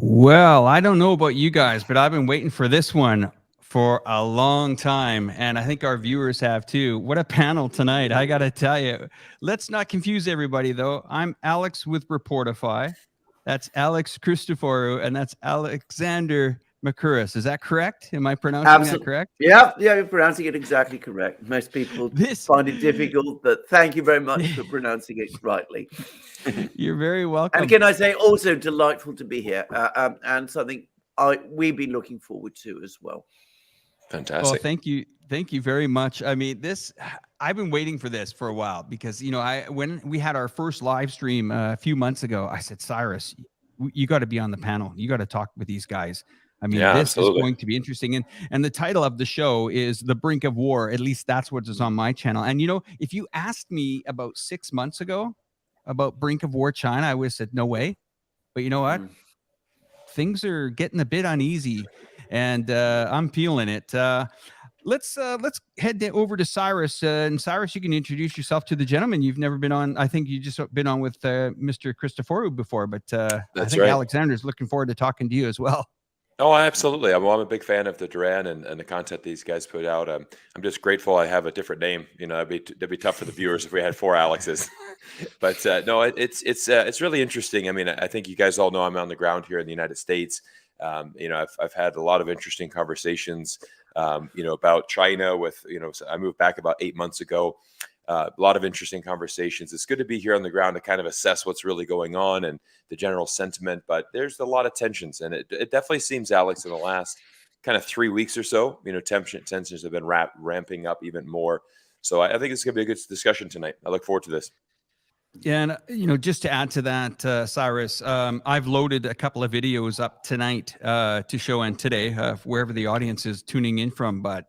Well, I don't know about you guys, but I've been waiting for this one for a long time, and I think our viewers have too. What a panel tonight, I got to tell you. Let's not confuse everybody, though. I'm Alex with Reporterfy. That's Alex Christoforou, and that's Alexander Makuris. Is that correct? Am I pronouncing that correct? Yeah, you're pronouncing it exactly correct. Most people find it difficult, but thank you very much for pronouncing it rightly. You're very welcome. And can I say also delightful to be here, and something we've been looking forward to as well. Fantastic. Well, thank you very much. I mean, I've been waiting for this for a while because when we had our first live stream a few months ago, I said, Cyrus, you got to be on the panel. You got to talk with these guys. I mean, this is going to be interesting. And the title of the show is The Brink of War. At least that's what is on my channel. And if you asked me about 6 months ago about Brink of War China, I would have said no way. But you know what? Things are getting a bit uneasy, and I'm feeling it. Let's head over to Cyrus. And Cyrus, you can introduce yourself to the gentleman. You've never been on. I think you just been on with Mr. Christoforou before, but I think right. Alexander's looking forward to talking to you as well. Oh, absolutely. I'm a big fan of the Duran and the content these guys put out. I'm just grateful I have a different name. That'd be tough for the viewers if we had 4 Alexes. But no, it's really interesting. I mean, I think you guys all know I'm on the ground here in the United States. I've had a lot of interesting conversations, about China with, so I moved back about 8 months ago. A lot of interesting conversations. It's good to be here on the ground to kind of assess what's really going on and the general sentiment, but there's a lot of tensions, and it definitely seems, Alex, in the last kind of 3 weeks or so, tensions have been ramping up even more. So I think it's going to be a good discussion tonight. I look forward to this. Yeah, and just to add to that, Cyrus, I've loaded a couple of videos up tonight to show, and today, wherever the audience is tuning in from, but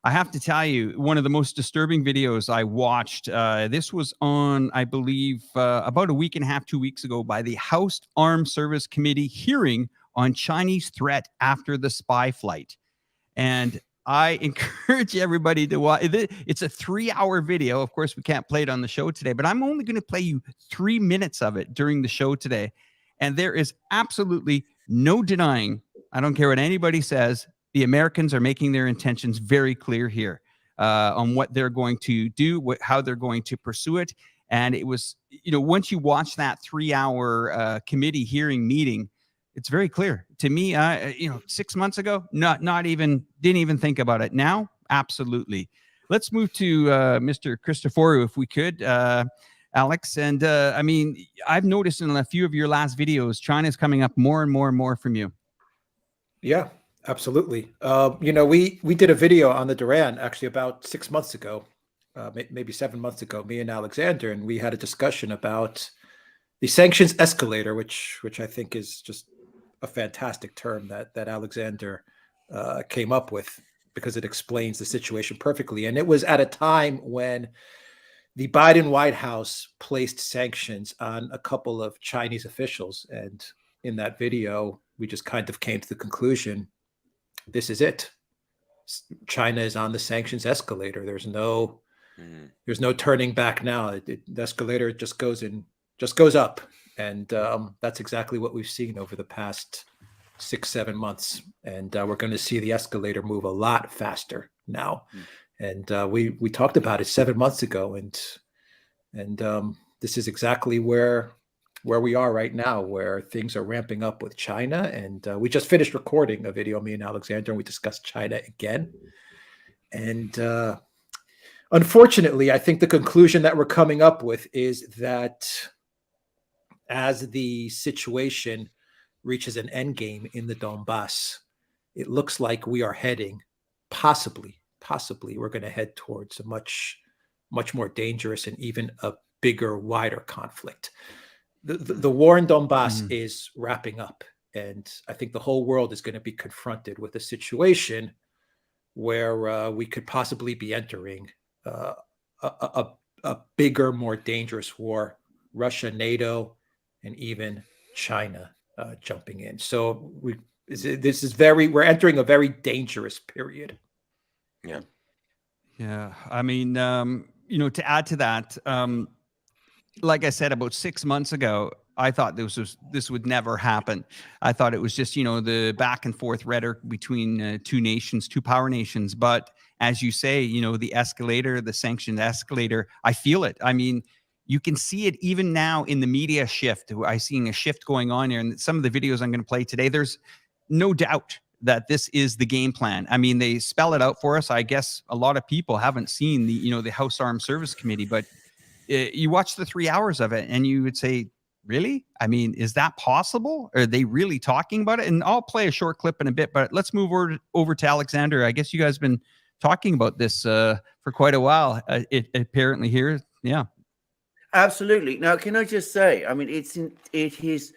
I have to tell you, one of the most disturbing videos I watched, this was on, I believe, about a week and a half, 2 weeks ago, by the House Armed Service Committee hearing on Chinese threat after the spy flight. And I encourage everybody to watch. It's a 3-hour video. Of course, we can't play it on the show today, but I'm only going to play you 3 minutes of it during the show today. And there is absolutely no denying, I don't care what anybody says, the Americans are making their intentions very clear here on what they're going to do, how they're going to pursue it. And it was, once you watch that 3-hour committee hearing meeting, it's very clear to me. 6 months ago, didn't even think about it. Now, absolutely. Let's move to Mr. Christoforou, if we could, Alex. And I mean, I've noticed in a few of your last videos, China's coming up more and more and more from you. Yeah. Absolutely. We did a video on the Duran actually about 6 months ago, maybe 7 months ago, me and Alexander, and we had a discussion about the sanctions escalator, which I think is just a fantastic term that Alexander came up with, because it explains the situation perfectly. And it was at a time when the Biden White House placed sanctions on a couple of Chinese officials. And in that video, we just kind of came to the conclusion, this is it. China is on the sanctions escalator. There's no turning back now. The escalator just goes up, and that's exactly what we've seen over the past 6-7 months. And we're going to see the escalator move a lot faster now. And we talked about it 7 months ago, and this is exactly where we are right now, where things are ramping up with China. And we just finished recording a video, me and Alexander, and we discussed China again. And unfortunately, I think the conclusion that we're coming up with is that as the situation reaches an end game in the Donbass, it looks like we are heading, possibly, we're going to head towards a much, much more dangerous and even a bigger, wider conflict. The war in Donbass is wrapping up, and I think the whole world is going to be confronted with a situation where we could possibly be entering a bigger, more dangerous war. Russia, NATO, and even China jumping in. So we're entering a very dangerous period. Yeah. I mean, to add to that. Like I said, about 6 months ago, I thought this would never happen. I thought it was just, the back and forth rhetoric between two power nations. But as you say, the escalator, the sanctioned escalator, I feel it. I mean, you can see it even now in the media shift. I'm seeing a shift going on here. And some of the videos I'm going to play today, there's no doubt that this is the game plan. I mean, they spell it out for us. I guess a lot of people haven't seen the House Armed Service Committee, but you watch the 3 hours of it and you would say, really? I mean, is that possible? Are they really talking about it? And I'll play a short clip in a bit, but let's move over to Alexander. I guess you guys have been talking about this for quite a while. It apparently here. Yeah. Absolutely. Now, can I just say, I mean, it is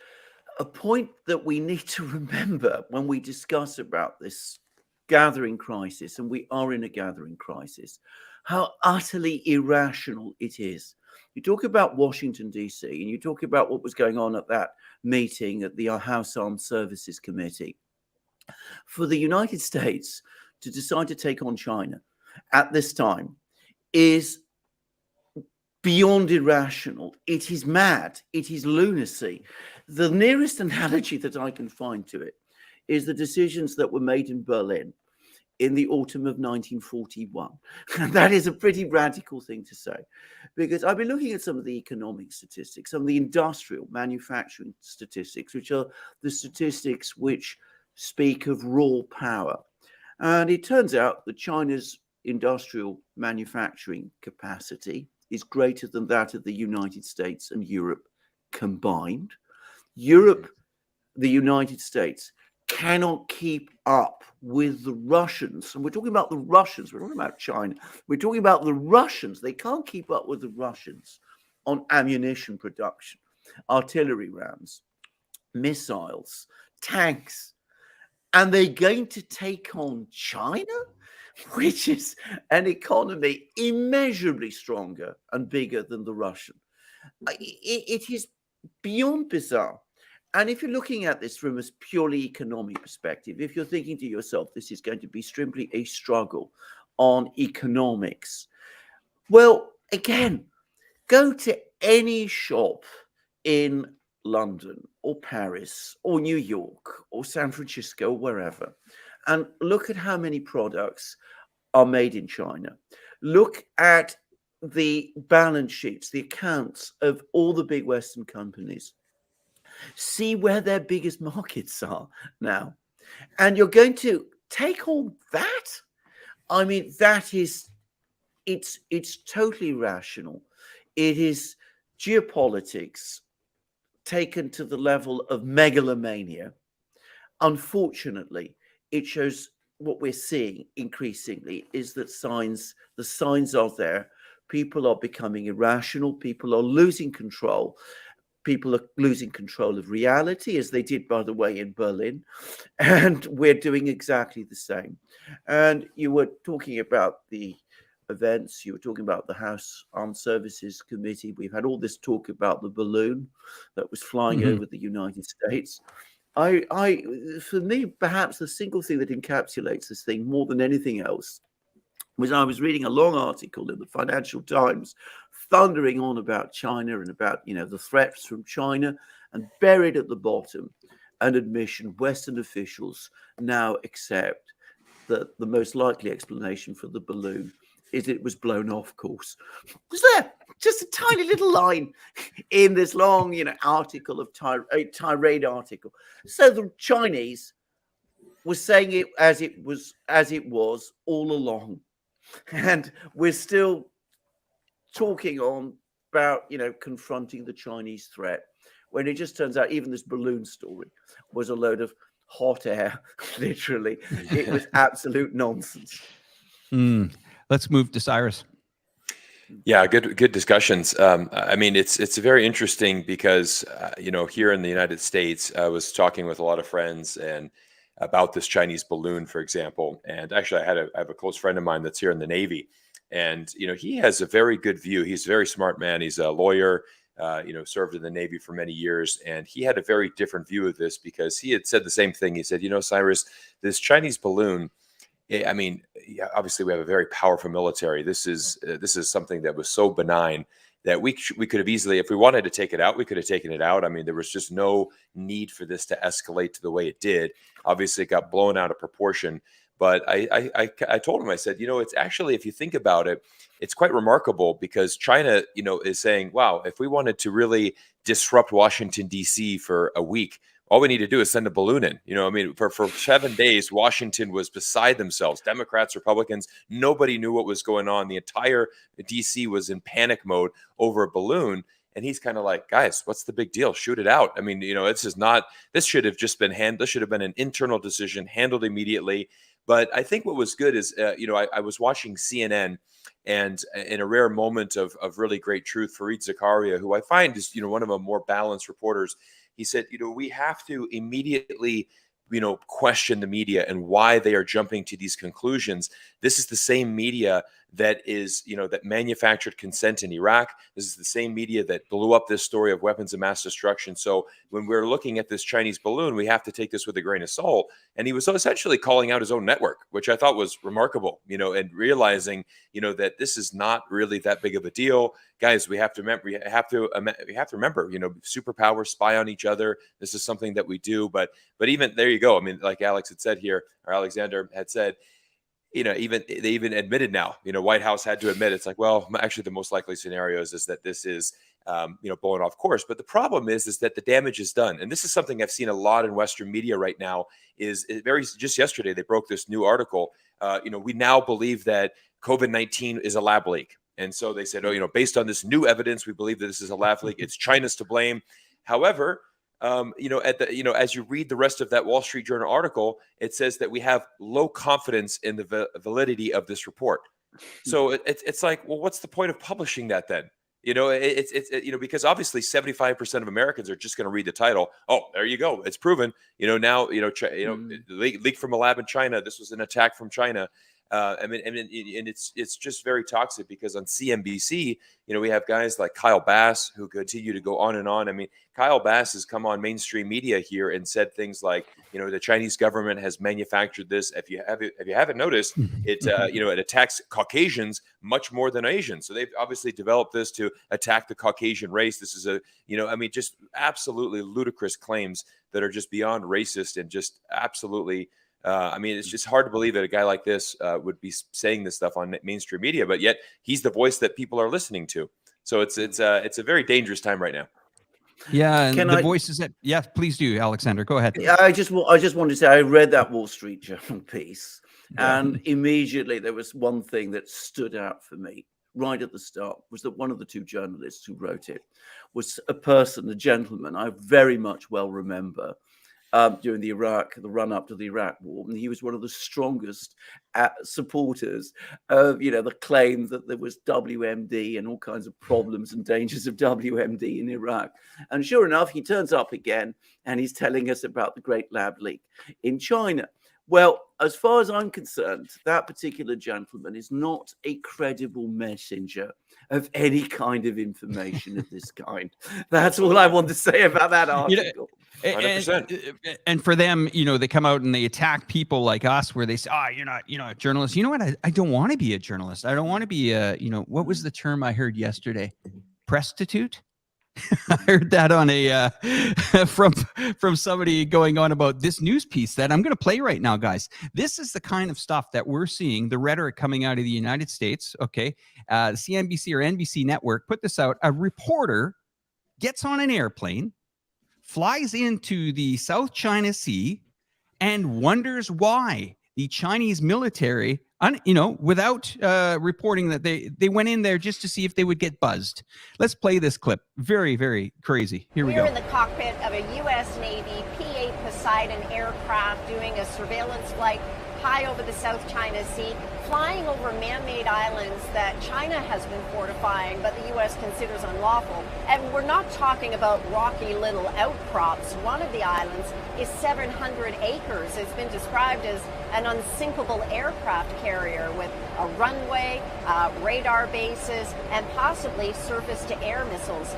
a point that we need to remember when we discuss about this gathering crisis, and we are in a gathering crisis, how utterly irrational it is. You talk about Washington, D.C., and you talk about what was going on at that meeting at the House Armed Services Committee. For the United States to decide to take on China at this time is beyond irrational. It is mad. It is lunacy. The nearest analogy that I can find to it is the decisions that were made in Berlin in the autumn of 1941. And that is a pretty radical thing to say, because I've been looking at some of the economic statistics, some of the industrial manufacturing statistics, which are the statistics which speak of raw power. And it turns out that China's industrial manufacturing capacity is greater than that of the United States and Europe combined. Europe, the United States, cannot keep up with the Russians. And we're talking about the Russians. We're talking about China. We're talking about the Russians. They can't keep up with the Russians on ammunition production, artillery rounds, missiles, tanks. And they're going to take on China, which is an economy immeasurably stronger and bigger than the Russian. It is beyond bizarre. And if you're looking at this from a purely economic perspective, if you're thinking to yourself, this is going to be simply a struggle on economics, well, again, go to any shop in London or Paris or New York or San Francisco, wherever, and look at how many products are made in China. Look at the balance sheets, the accounts of all the big Western companies. See where their biggest markets are now. And you're going to take all that? I mean, it's totally rational. It is geopolitics taken to the level of megalomania. Unfortunately, it shows what we're seeing increasingly is that the signs are there. People are becoming irrational. People are losing control. People are losing control of reality, as they did, by the way, in Berlin. And we're doing exactly the same. And you were talking about the events. You were talking about the House Armed Services Committee. We've had all this talk about the balloon that was flying over the United States. For me, perhaps the single thing that encapsulates this thing more than anything else was I was reading a long article in the Financial Times thundering on about China and about, the threats from China, and buried at the bottom an admission Western officials now accept that the most likely explanation for the balloon is it was blown off course. Was there just a tiny little line in this long, article of tirade article? So the Chinese were saying it as it was all along, and we're still talking on about confronting the Chinese threat, when it just turns out even this balloon story was a load of hot air. Literally, it was absolute nonsense. Let's move to Cyrus. Yeah, good discussions. I mean, it's very interesting because here in the United States, I was talking with a lot of friends and about this Chinese balloon, for example. And actually, I have a close friend of mine that's here in the Navy, and he has a very good view. He's a very smart man. He's a lawyer. Served in the Navy for many years, and he had a very different view of this because he had said the same thing. He said, Cyrus, this Chinese balloon, I mean, obviously we have a very powerful military. This is something that was so benign that we could have easily, if we wanted to take it out, we could have taken it out. I mean, there was just no need for this to escalate to the way it did. Obviously, it got blown out of proportion. But I told him, I said, it's actually, if you think about it, it's quite remarkable because China, is saying, wow, if we wanted to really disrupt Washington, D.C. for a week, all we need to do is send a balloon in. For 7 days, Washington was beside themselves. Democrats, Republicans, nobody knew what was going on. The entire D.C. was in panic mode over a balloon. And he's kind of like, guys, what's the big deal? Shoot it out. I mean, this should have just been this should have been an internal decision handled immediately. But I think what was good is, I was watching CNN, and in a rare moment of really great truth, Fareed Zakaria, who I find is, one of the more balanced reporters, he said, we have to immediately, question the media and why they are jumping to these conclusions. This is the same media that is, that manufactured consent in Iraq. This is the same media that blew up this story of weapons of mass destruction. So when we're looking at this Chinese balloon, we have to take this with a grain of salt. And he was essentially calling out his own network, which I thought was remarkable, and realizing, that this is not really that big of a deal. Guys, we have to remember, superpowers spy on each other. This is something that we do. But even there you go. I mean, like Alex had said here, or Alexander had said, they even admitted now, White House had to admit, it's like, well, actually the most likely scenarios is that this is, blowing off course. But the problem is that the damage is done. And this is something I've seen a lot in Western media right now just yesterday, they broke this new article. We now believe that COVID-19 is a lab leak. And so they said, based on this new evidence, we believe that this is a lab leak. It's China's to blame. However, as you read the rest of that Wall Street Journal article, it says that we have low confidence in the validity of this report. So it's like, well, what's the point of publishing that then? Because obviously 75% of Americans are just going to read the title. Oh, there you go. It's proven, leak from a lab in China. This was an attack from China. And it's just very toxic because on CNBC, we have guys like Kyle Bass who continue to go on and on. I mean, Kyle Bass has come on mainstream media here and said things like, the Chinese government has manufactured this. If you haven't noticed, it attacks Caucasians much more than Asians. So they've obviously developed this to attack the Caucasian race. This is just absolutely ludicrous claims that are just beyond racist and just absolutely. It's just hard to believe that a guy like this would be saying this stuff on mainstream media, but yet he's the voice that people are listening to. So it's a very dangerous time right now. Yeah, and voices that, yeah, please do, Alexander. Go ahead. Yeah, I just wanted to say I read that Wall Street Journal piece, and immediately there was one thing that stood out for me right at the start, was that one of the two journalists who wrote it was a gentleman I very much well remember. During the run-up to the Iraq war, and he was one of the strongest supporters of, the claim that there was WMD and all kinds of problems and dangers of WMD in Iraq. And sure enough, he turns up again, and he's telling us about the great lab leak in China. Well, as far as I'm concerned, that particular gentleman is not a credible messenger of any kind of information of this kind. That's all I want to say about that article. And for them, they come out and they attack people like us where they say, you're not, a journalist. You know what? I don't want to be a journalist. I don't want to be what was the term I heard yesterday? Prostitute? I heard that on from somebody going on about this news piece that I'm going to play right now, guys. This is the kind of stuff that we're seeing, the rhetoric coming out of the United States. Okay. CNBC or NBC network put this out. A reporter gets on an airplane, flies into the South China Sea, and wonders why the Chinese military, without reporting that they went in there just to see if they would get buzzed. Let's play this clip. Very, very crazy. Here we go. We're in the cockpit of a U.S. Navy P-8 Poseidon aircraft doing a surveillance flight high over the South China Sea, flying over man-made islands that China has been fortifying, but the U.S. considers unlawful. And we're not talking about rocky little outcrops. One of the islands is 700 acres. It's been described as an unsinkable aircraft carrier with a runway, radar bases, and possibly surface-to-air missiles.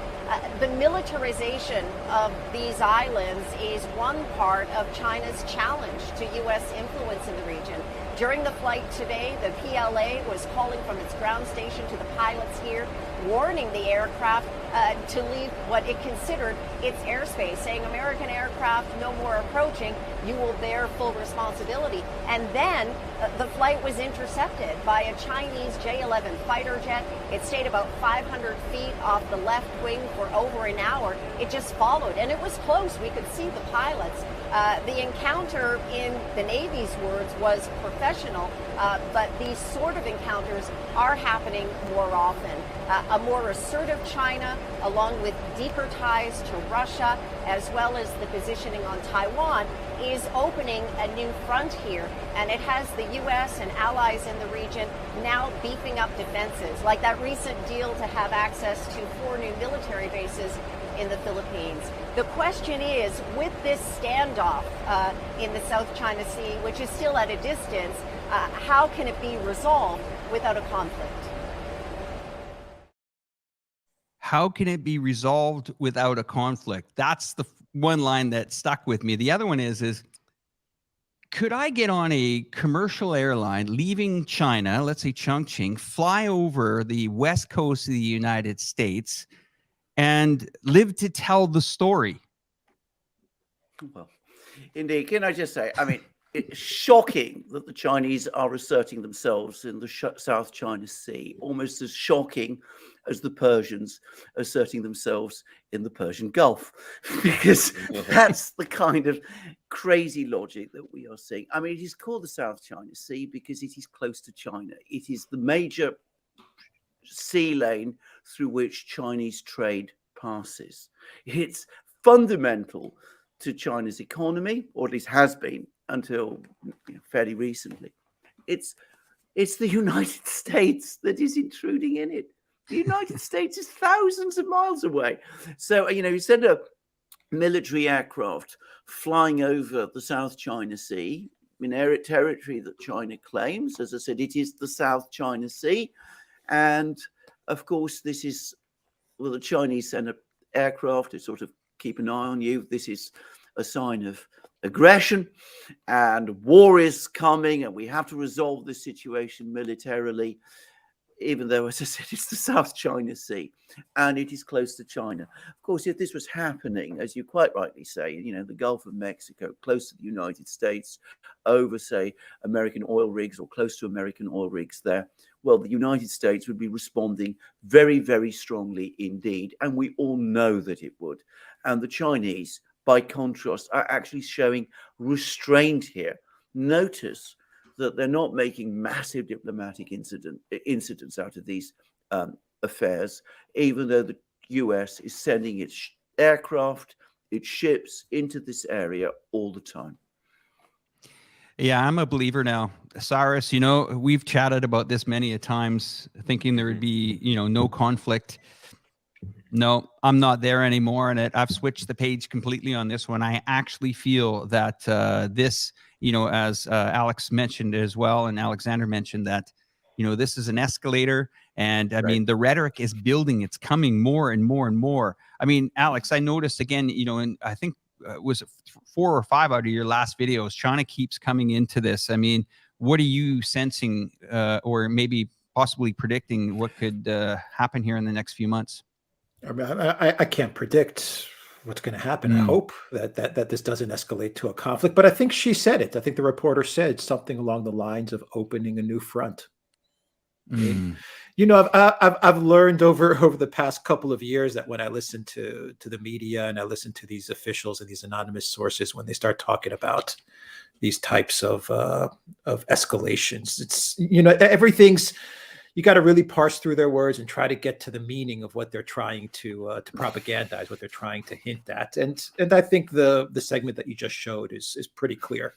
The militarization of these islands is one part of China's challenge to U.S. influence in the region. During the flight today, the PLA was calling from its ground station to the pilots here warning the aircraft to leave what it considered its airspace, saying American aircraft no more approaching, you will bear full responsibility. And then the flight was intercepted by a Chinese J-11 fighter jet. It stayed about 500 feet off the left wing for over an hour. It just followed, and it was close. We could see the pilots. The encounter, in the Navy's words, was professional, but these sort of encounters are happening more often. A more assertive China, along with deeper ties to Russia, as well as the positioning on Taiwan, is opening a new front here, and it has the U.S. and allies in the region now beefing up defenses, like that recent deal to have access to 4 new military bases in the Philippines. The question is, with this standoff in the South China Sea, which is still at a distance, how can it be resolved without a conflict? How can it be resolved without a conflict? That's the one line that stuck with me. The other one is could I get on a commercial airline leaving China, let's say Chongqing, fly over the west coast of the United States and live to tell the story? Well, indeed. Can I just say, I mean, it's shocking that the Chinese are asserting themselves in the South China Sea, almost as shocking as the Persians asserting themselves in the Persian Gulf, because that's the kind of crazy logic that we are seeing. I mean, it is called the South China Sea because it is close to China. It is the major sea lane through which Chinese trade passes. It's fundamental to China's economy, or at least has been until fairly recently. It's the United States that is intruding in it. The United States is thousands of miles away. So, you send a military aircraft flying over the South China Sea in air territory that China claims. As I said, it is the South China Sea. And of course, this is, well, the Chinese send an aircraft to sort of keep an eye on you. This is a sign of aggression, and war is coming, and we have to resolve this situation militarily, even though, as I said, it's the South China Sea and it is close to China. Of course, if this was happening, as you quite rightly say, the Gulf of Mexico, close to the United States, over, say, American oil rigs or close to American oil rigs there, well, the United States would be responding very, very strongly indeed. And we all know that it would. And the Chinese, by contrast, are actually showing restraint here. Notice that they're not making massive diplomatic incidents out of these affairs, even though the US is sending its aircraft, its ships into this area all the time. Yeah, I'm a believer now. Cyrus, we've chatted about this many a times, thinking there would be, no conflict. No, I'm not there anymore. And I've switched the page completely on this one. I actually feel that this, as Alex mentioned as well, and Alexander mentioned that, this is an escalator. And I mean, the rhetoric is building. It's coming more and more and more. I mean, Alex, I noticed again, and I think it was 4 or 5 out of your last videos, China keeps coming into this. I mean, what are you sensing or maybe possibly predicting what could happen here in the next few months? I mean, I can't predict what's going to happen. I hope that this doesn't escalate to a conflict. But I think she said it. I think the reporter said something along the lines of opening a new front. I mean, I've learned over the past couple of years that when I listen to the media and I listen to these officials and these anonymous sources, when they start talking about these types of escalations, it's everything's. You got to really parse through their words and try to get to the meaning of what they're trying to propagandize, what they're trying to hint at. And I think the segment that you just showed is pretty clear.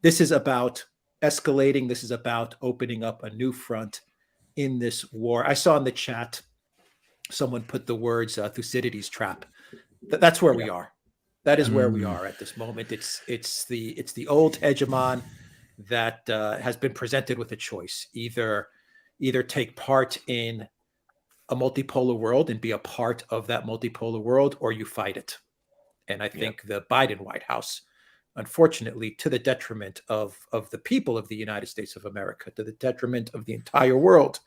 This is about escalating. This is about opening up a new front in this war. I saw in the chat someone put the words Thucydides trap. That's where we are. That is where we are at this moment. It's the old hegemon that has been presented with a choice: either take part in a multipolar world and be a part of that multipolar world, or you fight it. And I think the Biden White House, unfortunately, to the detriment of the people of the United States of America, to the detriment of the entire world,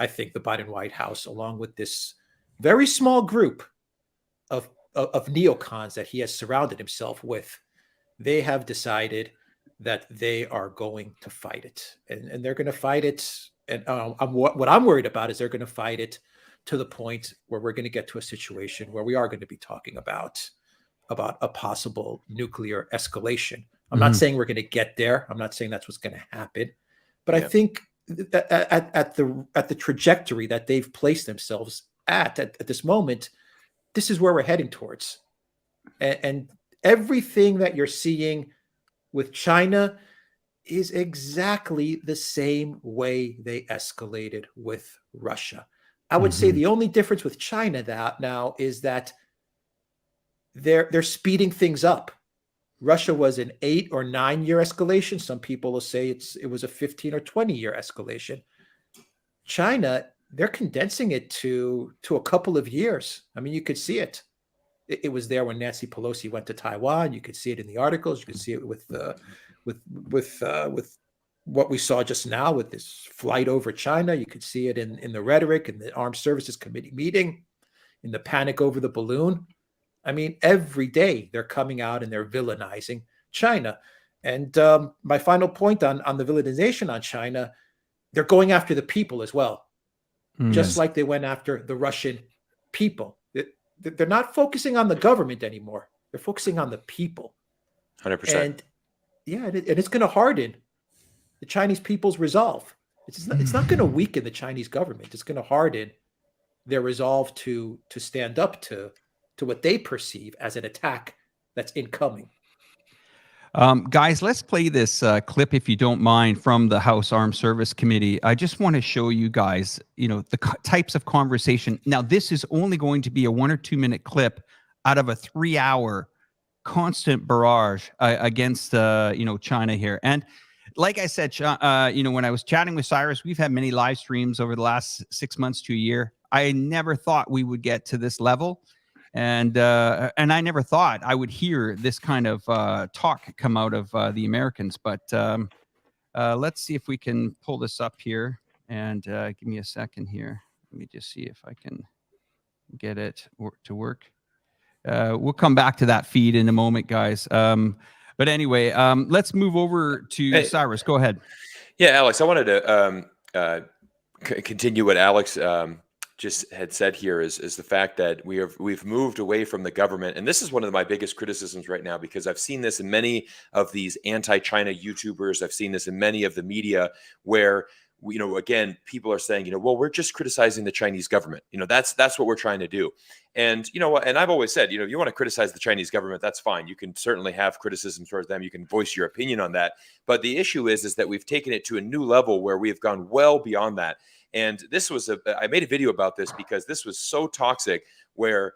I think the Biden White House, along with this very small group of neocons that he has surrounded himself with, they have decided that they are going to fight it, and they're going to fight it. And what I'm worried about is they're going to fight it to the point where we're going to get to a situation where we are going to be talking about a possible nuclear escalation. I'm not saying we're going to get there. I'm not saying that's what's going to happen, but I think at the trajectory that they've placed themselves at this moment, this is where we're heading towards. And everything that you're seeing with China is exactly the same way they escalated with Russia. I would say the only difference with China now is that they're speeding things up. Russia was an 8 or 9 year escalation. Some people will say it was a 15 or 20 year escalation. China, they're condensing it to a couple of years. I mean, you could see it. It was there when Nancy Pelosi went to Taiwan. You could see it in the articles. You could see it with what we saw just now with this flight over China. You could see it in the rhetoric in the Armed Services Committee meeting, in the panic over the balloon. I mean, every day they're coming out and they're villainizing China. And my final point on the villainization on China, they're going after the people as well, just like they went after the Russian people. They're not focusing on the government anymore. They're focusing on the people. 100%. And it's going to harden the Chinese people's resolve. It's not going to weaken the Chinese government. It's going to harden their resolve to stand up to what they perceive as an attack that's incoming. Guys, let's play this clip, if you don't mind, from the House Armed Service Committee. I just want to show you guys, the types of conversation. Now, this is only going to be a 1 or 2 minute clip out of a 3-hour constant barrage against, China here. And like I said, when I was chatting with Cyrus, we've had many live streams over the last 6 months to a year. I never thought we would get to this level. And I never thought I would hear this kind of talk come out of the Americans. But let's see if we can pull this up here. And give me a second here. Let me just see if I can get it to work. We'll come back to that feed in a moment, guys. But anyway, let's move over to Cyrus. Go ahead. Yeah, Alex, I wanted to continue what Alex just had said here is the fact that we've moved away from the government. And this is one of my biggest criticisms right now, because I've seen this in many of these anti-China YouTubers. I've seen this in many of the media where, again, people are saying, well, we're just criticizing the Chinese government. That's what we're trying to do. And, and I've always said, you want to criticize the Chinese government, that's fine. You can certainly have criticism towards them. You can voice your opinion on that. But the issue is that we've taken it to a new level where we have gone well beyond that. And this was I made a video about this because this was so toxic where,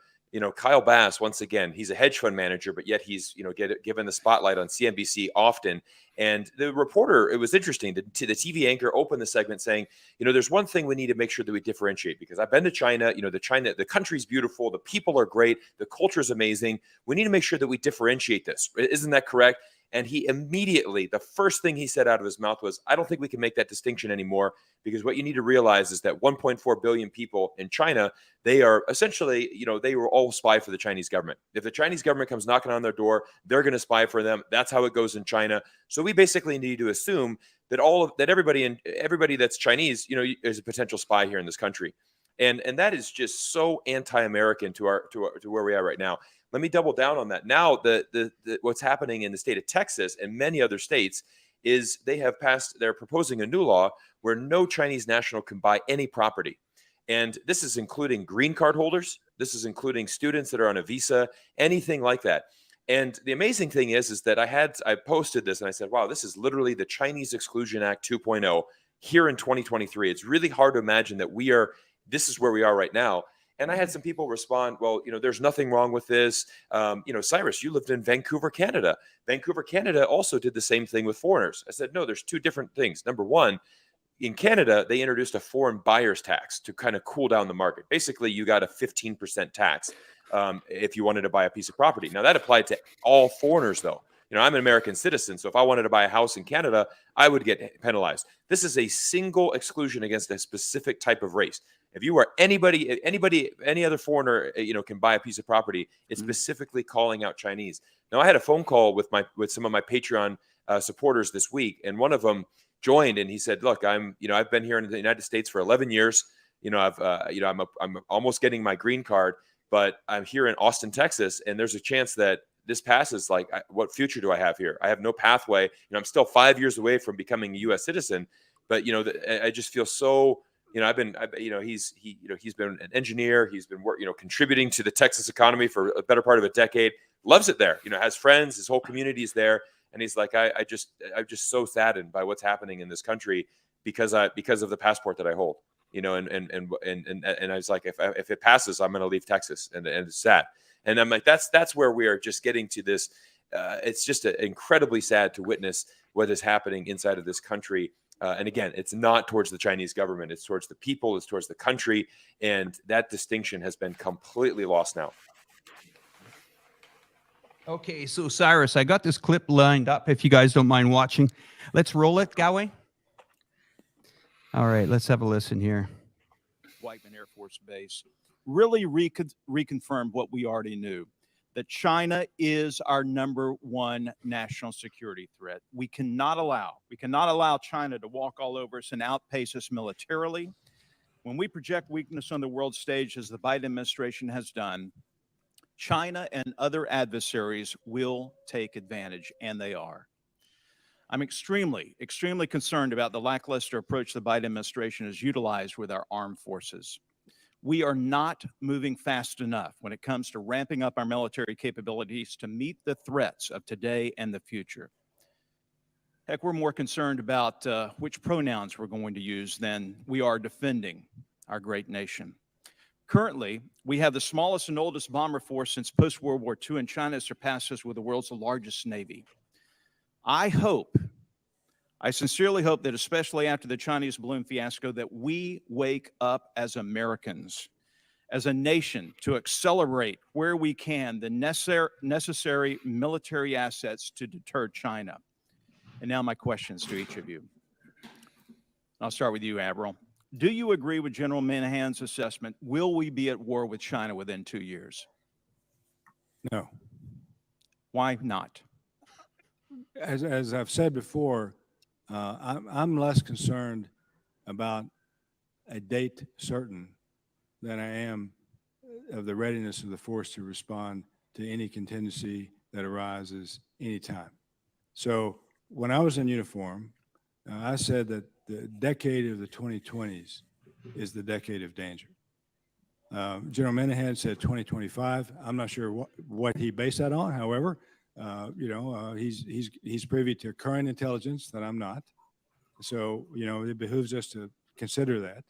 Kyle Bass, once again, he's a hedge fund manager, but yet he's, given the spotlight on CNBC often. And the reporter, it was interesting, the TV anchor opened the segment saying, there's one thing we need to make sure that we differentiate, because I've been to China, the country's beautiful, the people are great, the culture is amazing. We need to make sure that we differentiate this. Isn't that correct? And he immediately, the first thing he said out of his mouth was, I don't think we can make that distinction anymore, because what you need to realize is that 1.4 billion people in China, they are essentially, they were all spy for the Chinese government. If the Chinese government comes knocking on their door, they're going to spy for them. That's how it goes in China. So we basically need to assume that everybody that's Chinese, is a potential spy here in this country. And that is just so anti-American to where we are right now. Let me double down on that. Now, what's happening in the state of Texas and many other states is they're proposing a new law where no Chinese national can buy any property. And this is including green card holders. This is including students that are on a visa, anything like that. And the amazing thing is that I posted this and I said, wow, this is literally the Chinese Exclusion Act 2.0 here in 2023. It's really hard to imagine that this is where we are right now. And I had some people respond, well, there's nothing wrong with this. Cyrus, you lived in Vancouver, Canada. Vancouver, Canada also did the same thing with foreigners. I said, no, there's two different things. Number one, in Canada, they introduced a foreign buyer's tax to kind of cool down the market. Basically, you got a 15% tax if you wanted to buy a piece of property. Now, that applied to all foreigners, though. You know, I'm an American citizen, so if I wanted to buy a house in Canada, I would get penalized. This is a single exclusion against a specific type of race. If you are anybody, any other foreigner, you know, can buy a piece of property, it's specifically calling out Chinese. Now, I had a phone call with some of my Patreon supporters this week, and one of them joined, and he said, "Look, I've been here in the United States for 11 years. You know, I'm almost getting my green card, but I'm here in Austin, Texas, and there's a chance that this passes. Like, what future do I have here? I have no pathway. You know, I'm still 5 years away from becoming a U.S. citizen, but you know, I just feel so." You know, he's been an engineer. He's been contributing to the Texas economy for a better part of a decade. Loves it there. You know, has friends. His whole community is there. And he's like, I'm just so saddened by what's happening in this country because of the passport that I hold. You know, and I was like, if it passes, I'm going to leave Texas, and it's sad. And I'm like, that's where we are just getting to this. It's just incredibly sad to witness what is happening inside of this country. And again, it's not towards the Chinese government. It's towards the people. It's towards the country. And that distinction has been completely lost now. Okay, so Cyrus, I got this clip lined up, if you guys don't mind watching. Let's roll it, Galway. All right, let's have a listen here. Whiteman Air Force Base really reconfirmed what we already knew, that China is our #1 national security threat. We cannot allow China to walk all over us and outpace us militarily. When we project weakness on the world stage, as the Biden administration has done, China and other adversaries will take advantage, and they are. I'm extremely, extremely concerned about the lackluster approach the Biden administration has utilized with our armed forces. We are not moving fast enough when it comes to ramping up our military capabilities to meet the threats of today and the future. Heck, we're more concerned about which pronouns we're going to use than we are defending our great nation. Currently, we have the smallest and oldest bomber force since post-World War II, and China surpasses us with the world's largest Navy. I sincerely hope that, especially after the Chinese balloon fiasco, that we wake up as Americans, as a nation, to accelerate where we can the necessary military assets to deter China. And now my questions to each of you. I'll start with you, Admiral. Do you agree with General Minahan's assessment? Will we be at war with China within 2 years? No. Why not? As I've said before, I'm less concerned about a date certain than I am of the readiness of the force to respond to any contingency that arises anytime. So when I was in uniform, I said that the decade of the 2020s is the decade of danger. General Minahan said 2025. I'm not sure what he based that on. However, he's privy to current intelligence that I'm not. So, it behooves us to consider that.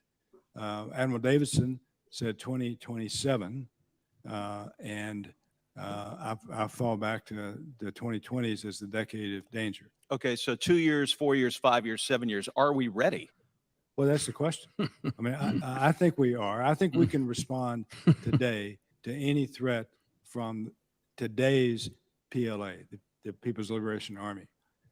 Admiral Davidson said 2027, and I fall back to the 2020s as the decade of danger. Okay, so 2 years, 4 years, 5 years, 7 years. Are we ready? Well, that's the question. I mean, I think we are. I think we can respond today to any threat from today's PLA, the People's Liberation Army.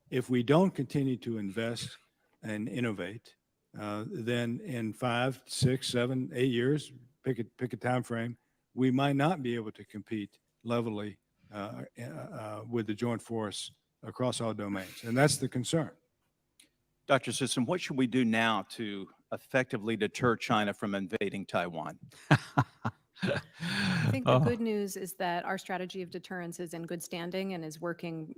If we don't continue to invest and innovate, then in 5, 6, 7, 8 years, pick a time frame, we might not be able to compete levelly with the joint force across all domains, and that's the concern. Dr. Sisson, what should we do now to effectively deter China from invading Taiwan? I think the good news is that our strategy of deterrence is in good standing and is working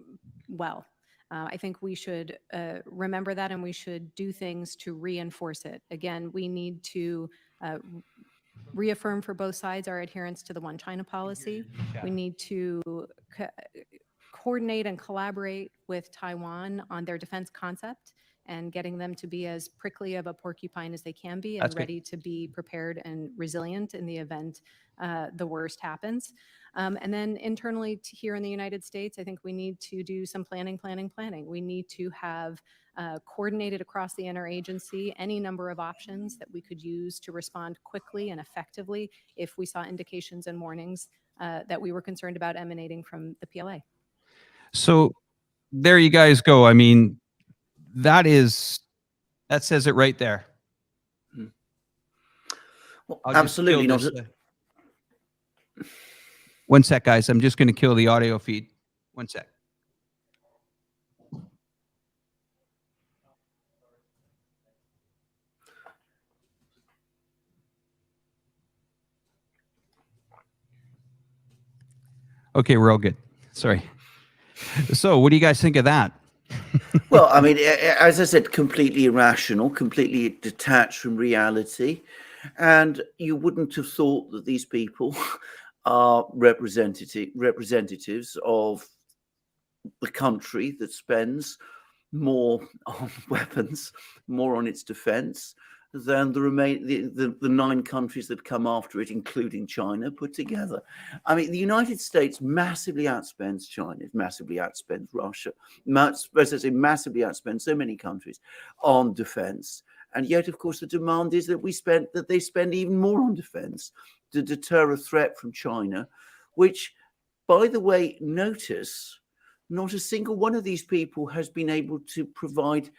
well. I think we should remember that, and we should do things to reinforce it. Again, we need to reaffirm for both sides our adherence to the One China policy. We need to coordinate and collaborate with Taiwan on their defense concept and getting them to be as prickly of a porcupine as they can be and ready to be prepared and resilient in the event the worst happens. And then internally here in the United States, I think we need to do some planning. We need to have coordinated across the interagency any number of options that we could use to respond quickly and effectively if we saw indications and warnings that we were concerned about emanating from the PLA. So there you guys go. I mean, that says it right there. Well, I'll just absolutely kill not. this, one sec, guys. I'm just going to kill the audio feed. One sec. Okay, we're all good. Sorry. So, what do you guys think of that? Well, I mean, as I said, completely irrational, completely detached from reality. And you wouldn't have thought that these people are representatives of the country that spends more on weapons, more on its defense than the 9 countries that come after it, including China, put together. I mean, the United States massively outspends China, massively outspends Russia, massively outspends so many countries on defense. And yet, of course, the demand is that they spend even more on defense to deter a threat from China, which, by the way, notice, not a single one of these people has been able to provide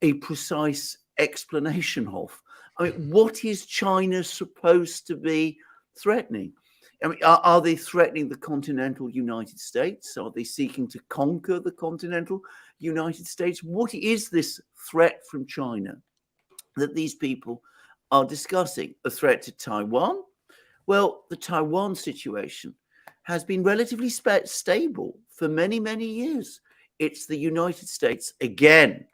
a precise explanation of. I mean, what is China supposed to be threatening? I mean, are they threatening the continental United States? Are they seeking to conquer the continental United States? What is this threat from China that these people are discussing? A threat to Taiwan? Well, the Taiwan situation has been relatively stable for many, many years. It's the United States, again,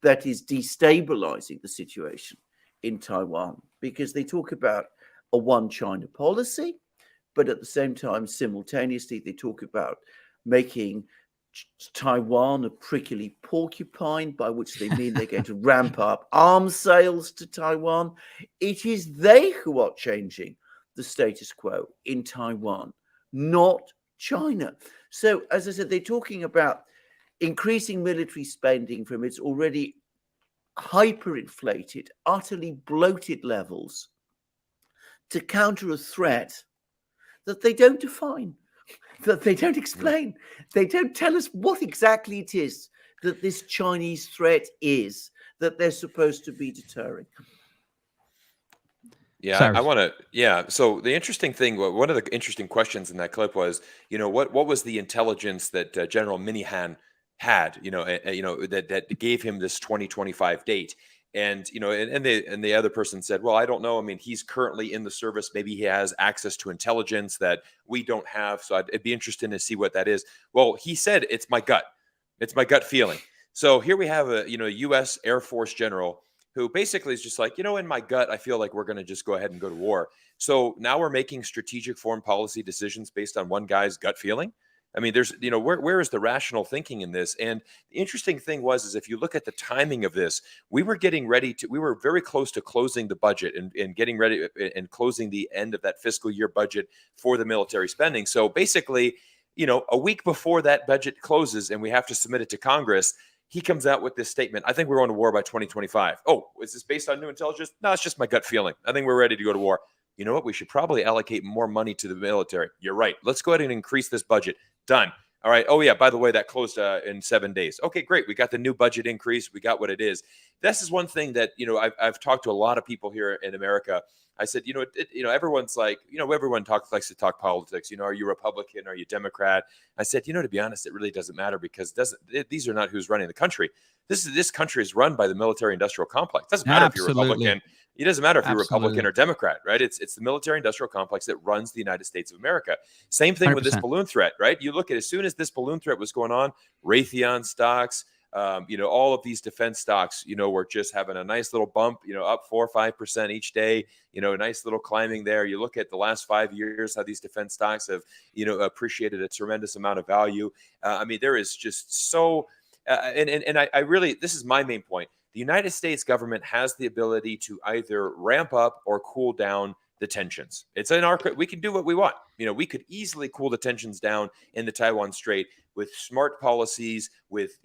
that is destabilizing the situation in Taiwan, because they talk about a one China policy, but at the same time, simultaneously, they talk about making Taiwan a prickly porcupine, by which they mean they're going to ramp up arms sales to Taiwan. It is they who are changing the status quo in Taiwan, not China. So, as I said, they're talking about increasing military spending from its already hyperinflated, utterly bloated levels to counter a threat that they don't define, that they don't explain. They don't tell us what exactly it is that this Chinese threat is that they're supposed to be deterring. Yeah, Cyrus. I want to. Yeah. So the interesting thing, one of the interesting questions in that clip was, what was the intelligence that General Minihan had, that gave him this 2025 date, and and the other person said, well, I don't know. I mean, he's currently in the service. Maybe he has access to intelligence that we don't have. So it'd be interesting to see what that is. Well, he said it's my gut. It's my gut feeling. So here we have a U.S. Air Force general who basically is just like, in my gut, I feel like we're going to just go ahead and go to war. So now we're making strategic foreign policy decisions based on one guy's gut feeling. I mean, there's, where is the rational thinking in this? And the interesting thing is if you look at the timing of this, we were very close to closing the budget and getting ready and closing the end of that fiscal year budget for the military spending. So basically, a week before that budget closes and we have to submit it to Congress, he comes out with this statement. I think we're going to war by 2025. Oh, is this based on new intelligence? No, it's just my gut feeling. I think we're ready to go to war. You know what? We should probably allocate more money to the military. You're right. Let's go ahead and increase this budget. Done. All right. Oh, yeah. By the way, that closed in 7 days. Okay, great. We got the new budget increase. We got what it is. This is one thing that, I've talked to a lot of people here in America. I said, everyone's like, everyone likes to talk politics. Are you Republican? Are you Democrat? I said, to be honest, it really doesn't matter because these are not who's running the country. This country is run by the military-industrial complex. Doesn't matter if you're Republican. It doesn't matter if you're Republican or Democrat, right? It's the military-industrial complex that runs the United States of America. Same thing 100%. with this balloon threat, right? You look at as soon as this balloon threat was going on, Raytheon stocks, all of these defense stocks, were just having a nice little bump, up 4 or 5% each day, a nice little climbing there. You look at the last 5 years, how these defense stocks have, appreciated a tremendous amount of value. I mean, there is just so, and I really, this is my main point. The United States government has the ability to either ramp up or cool down the tensions. It's in we can do what we want. We could easily cool the tensions down in the Taiwan Strait with smart policies, with,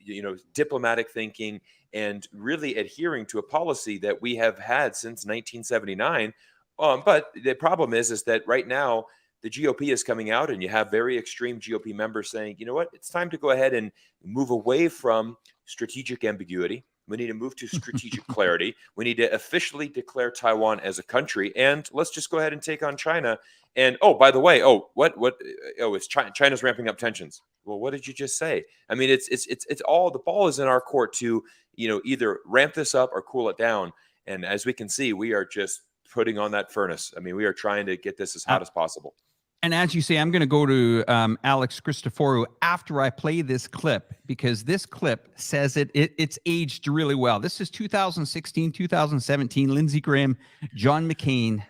diplomatic thinking, and really adhering to a policy that we have had since 1979. But the problem is that right now, the GOP is coming out, and you have very extreme GOP members saying, you know what, it's time to go ahead and move away from strategic ambiguity. We need to move to strategic clarity. We need to officially declare Taiwan as a country, and let's just go ahead and take on China. And oh, by the way, it's China's ramping up tensions. Well, what did you just say? I mean, it's all, the ball is in our court to, either ramp this up or cool it down. And as we can see, we are just putting on that furnace. I mean, we are trying to get this as hot as possible. And as you say, I'm going to go to Alex Christoforou after I play this clip, because this clip says it's aged really well. This is 2016, 2017, Lindsey Graham, John McCain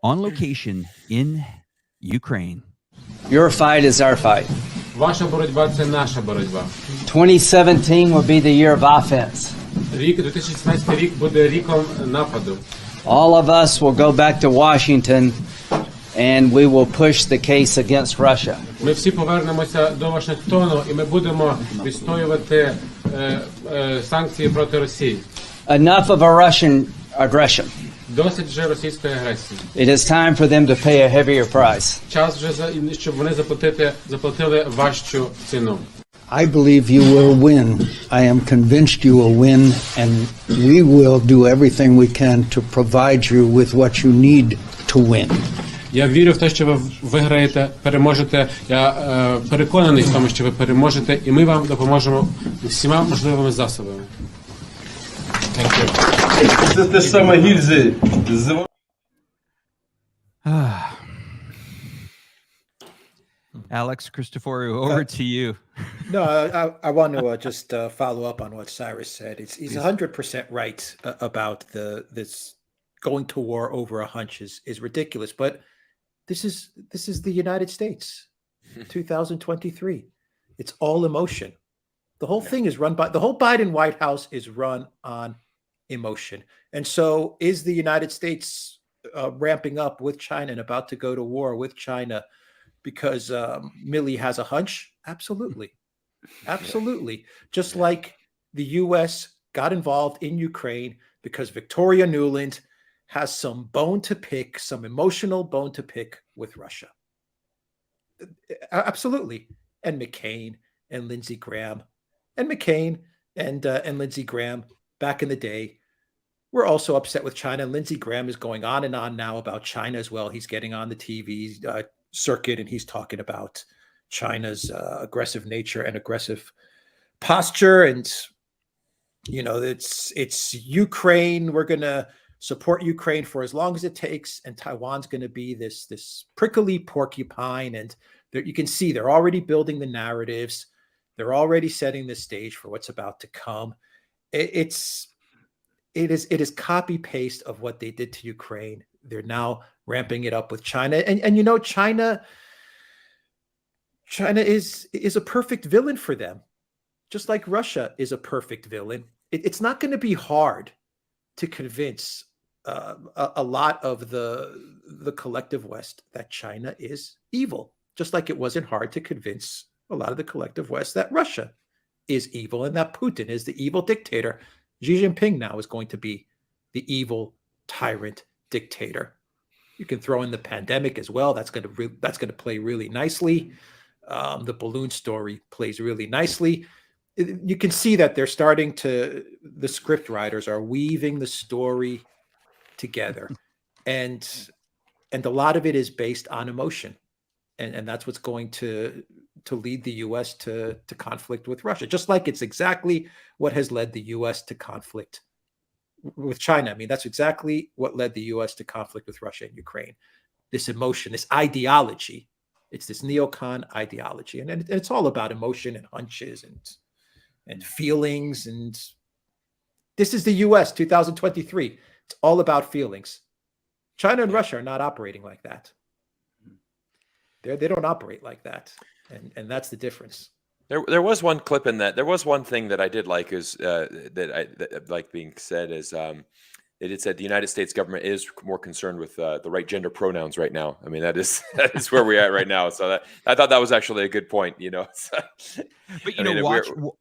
on location in Ukraine. Your fight is our fight. Ваша боротьба – це наша боротьба. 2017 will be the year of offense. Рік 2017 рік буде ріком нападу. All of us will go back to Washington and we will push the case against Russia. Ми всі повернемося до Вашингтону і ми будемо відстоювати санкції проти Росії. Enough of a Russian aggression. Досить вже російської агресії. It is time for them to pay a heavier price. Час вже, щоб вони заплатили важчу ціну. I believe you will win. I am convinced you will win, and we will do everything we can to provide you with what you need to win. Я вірю в те, що ви виграєте, переможете. Я переконаний в тому, що ви переможете, і ми вам допоможемо всіма можливими засобами. Це те ж саме гільзи. Alex Christoforou, over to you. No, I want to just follow up on what Cyrus said. He's 100% right about this going to war over a hunch is ridiculous. But this is the United States, 2023. It's all emotion. The whole thing is run by the whole Biden White House is run on emotion. And so is the United States ramping up with China and about to go to war with China because Millie has a hunch? Absolutely. Absolutely. Just like the U.S. got involved in Ukraine because Victoria Nuland has some bone to pick, some emotional bone to pick with Russia. Absolutely. And McCain and Lindsey Graham and McCain and Lindsey Graham back in the day were also upset with China. And Lindsey Graham is going on and on now about China as well. He's getting on the TV circuit and he's talking about China's aggressive nature and aggressive posture. And, you know, it's Ukraine. We're going to support Ukraine for as long as it takes. And Taiwan's going to be this prickly porcupine. And you can see they're already building the narratives. They're already setting the stage for what's about to come. It is copy paste of what they did to Ukraine. They're now ramping it up with China. And you know, China is a perfect villain for them, just like Russia is a perfect villain. It's not going to be hard to convince a lot of the collective West that China is evil, just like it wasn't hard to convince a lot of the collective West that Russia is evil and that Putin is the evil dictator. Xi Jinping now is going to be the evil tyrant dictator. You can throw in the pandemic as well. That's going to play really nicely. The balloon story plays really nicely. You can see that they're starting to, the script writers are weaving the story together. And a lot of it is based on emotion. And that's what's going to lead the U.S. to conflict with Russia, just like it's exactly what has led the U.S. to conflict with China. I mean, that's exactly what led the U.S. to conflict with Russia and Ukraine. This emotion, this ideology, it's this neocon ideology. And it's all about emotion and hunches and feelings. And this is the U.S. 2023. It's all about feelings. China and Russia are not operating like that. They don't operate like that. And that's the difference. There was one clip in that. There was one thing that I did like is that I like being said is it said the United States government is more concerned with the right gender pronouns right now. I mean, that is where we're at right now. So I thought that was actually a good point, you know. But you know,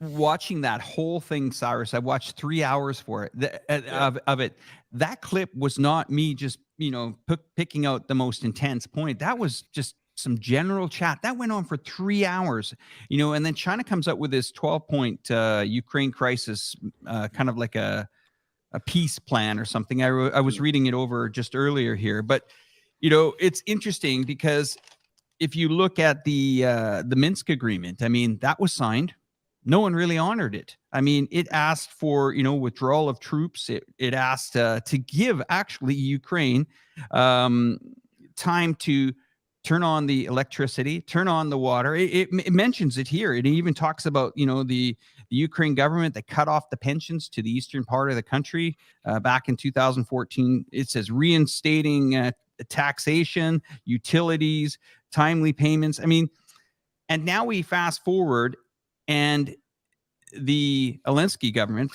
watching that whole thing, Cyrus, I watched 3 hours for it of it. That clip was not me just, picking out the most intense point. That was just some general chat that went on for 3 hours, and then China comes up with this 12-point Ukraine crisis, kind of like a peace plan or something. I was reading it over just earlier here, but it's interesting because if you look at the Minsk agreement, I mean, that was signed. No one really honored it. I mean, it asked for, withdrawal of troops. It asked to give actually Ukraine time to turn on the electricity, turn on the water. It mentions it here. It even talks about, the Ukraine government that cut off the pensions to the eastern part of the country back in 2014. It says reinstating taxation, utilities, timely payments. I mean, and now we fast forward, and the Zelensky government,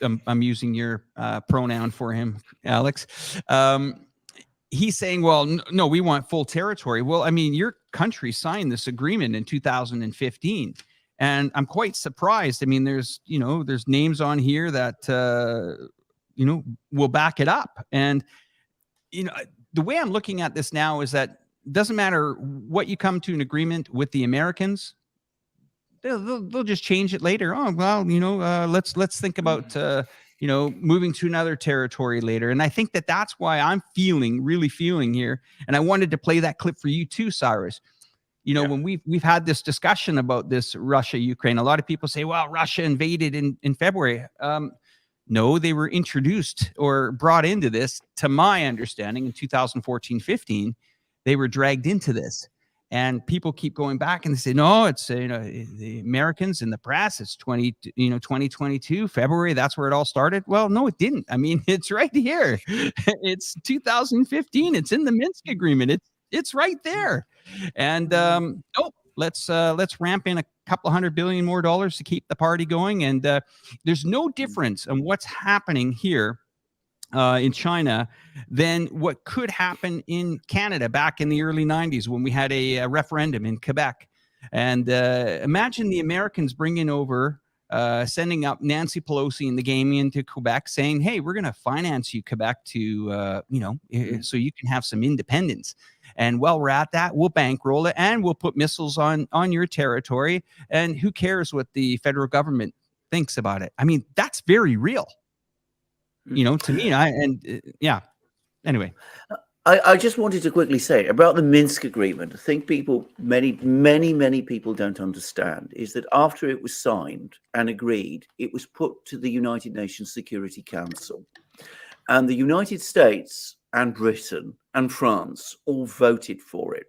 I'm using your pronoun for him, Alex. He's saying, well, no, we want full territory. Well, I mean, your country signed this agreement in 2015. And I'm quite surprised. I mean, there's names on here that, will back it up. And, the way I'm looking at this now is that it doesn't matter what you come to an agreement with the Americans, they'll just change it later. Oh, well, let's think about, moving to another territory later. And I think that's why I'm really feeling here. And I wanted to play that clip for you too, Cyrus. When we've had this discussion about this Russia-Ukraine, a lot of people say, well, Russia invaded in February. No, they were introduced or brought into this, to my understanding, in 2014-15. They were dragged into this. And people keep going back and they say, no, it's, the Americans in the press, it's 2022, February, that's where it all started. Well, no, it didn't. I mean, it's right here. It's 2015. It's in the Minsk agreement. It's right there. And let's ramp in a couple $100 billion more to keep the party going. And there's no difference in what's happening here in China than what could happen in Canada back in the early 90s when we had a referendum in Quebec. And imagine the Americans bringing over, sending up Nancy Pelosi and the game into Quebec saying, hey, we're going to finance you, Quebec, to, so you can have some independence. And while we're at that, we'll bankroll it and we'll put missiles on your territory. And who cares what the federal government thinks about it? I mean, that's very real. To me, anyway. I just wanted to quickly say about the Minsk agreement. I think many people don't understand is that after it was signed and agreed, it was put to the United Nations Security Council. And the United States and Britain and France all voted for it,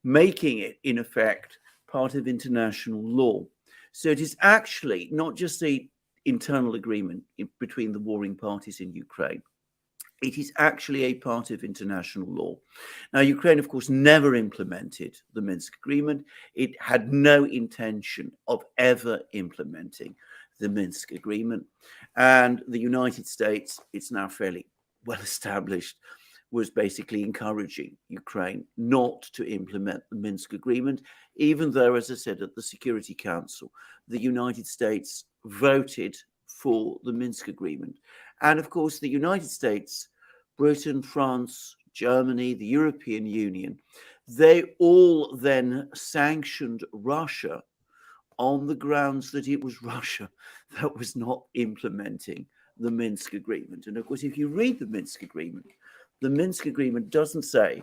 making it, in effect, part of international law. So it is actually not just the internal agreement between the warring parties in Ukraine. It is actually a part of international law. Now, Ukraine, of course, never implemented the Minsk agreement. It had no intention of ever implementing the Minsk agreement. And the United States, it's now fairly well established, was basically encouraging Ukraine not to implement the Minsk agreement, even though, as I said, at the Security Council, the United States voted for the Minsk agreement. And of course, the United States, Britain, France, Germany, the European Union, they all then sanctioned Russia on the grounds that it was Russia that was not implementing the Minsk agreement. And of course, if you read the Minsk agreement doesn't say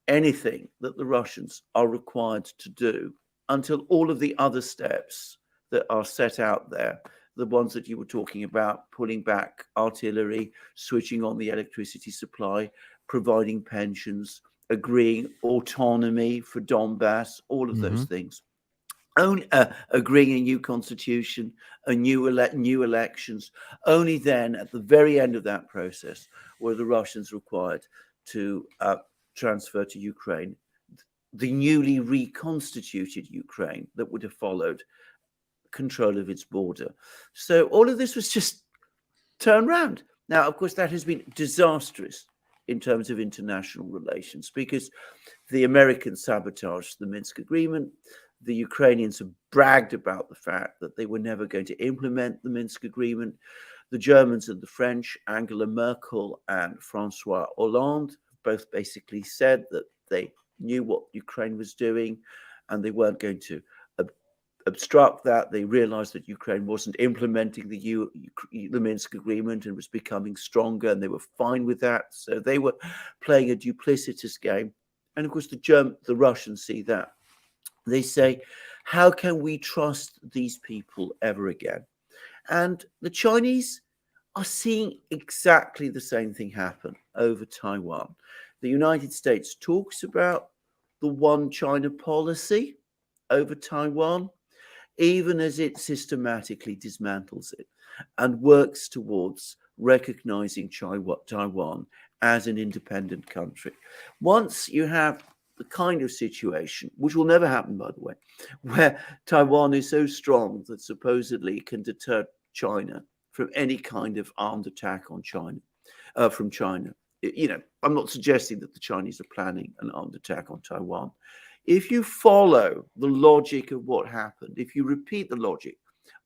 anything that the Russians are required to do until all of the other steps that are set out there, the ones that you were talking about, pulling back artillery, switching on the electricity supply, providing pensions, agreeing autonomy for Donbass, all of those things. Agreeing a new constitution, new elections. Only then, at the very end of that process, were the Russians required to transfer to Ukraine the newly reconstituted Ukraine that would have followed control of its border. So all of this was just turned around. Now, of course, that has been disastrous in terms of international relations because the Americans sabotaged the Minsk agreement. The Ukrainians have bragged about the fact that they were never going to implement the Minsk agreement. The Germans and the French, Angela Merkel and Francois Hollande, both basically said that they knew what Ukraine was doing and they weren't going to obstruct that. They realized that Ukraine wasn't implementing the Minsk agreement and was becoming stronger, and they were fine with that. So they were playing a duplicitous game. And of course, the Russians see that. They say, how can we trust these people ever again? And the Chinese are seeing exactly the same thing happen over Taiwan. The United States talks about the one China policy over Taiwan, even as it systematically dismantles it and works towards recognizing Taiwan as an independent country. Once you have the kind of situation, which will never happen, by the way, where Taiwan is so strong that supposedly it can deter China from any kind of armed attack on China, from China. I'm not suggesting that the Chinese are planning an armed attack on Taiwan. If you follow the logic of what happened, if you repeat the logic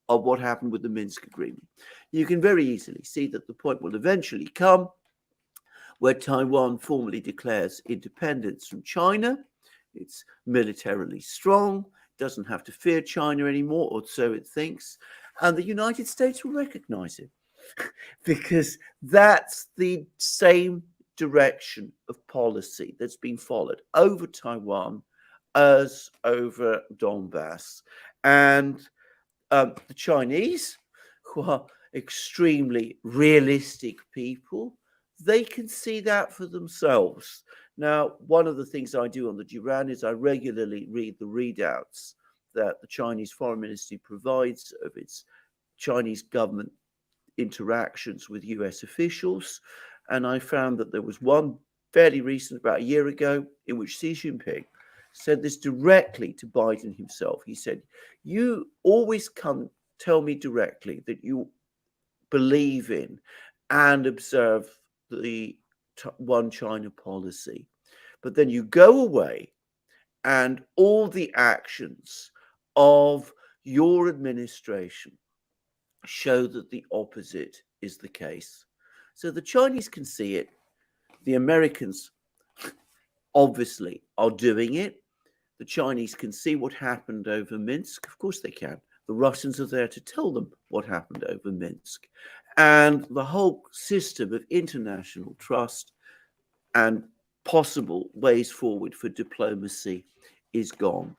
of what happened with the Minsk agreement, you can very easily see that the point will eventually come where Taiwan formally declares independence from China. It's militarily strong, doesn't have to fear China anymore, or so it thinks, and the United States will recognize it because that's the same direction of policy that's been followed over Taiwan as over Donbass. And the Chinese, who are extremely realistic people, they can see that for themselves. Now, one of the things I do on the Duran is I regularly read the readouts that the Chinese Foreign Ministry provides of its Chinese government interactions with US officials. And I found that there was one fairly recent, about a year ago, in which Xi Jinping said this directly to Biden himself. He said, you always tell me directly that you believe in and observe the one China policy, but then you go away and all the actions of your administration show that the opposite is the case. So the Chinese can see it. The Americans obviously are doing it. The Chinese can see what happened over Minsk. Of course they can. The Russians are there to tell them what happened over Minsk. And the whole system of international trust and possible ways forward for diplomacy is gone.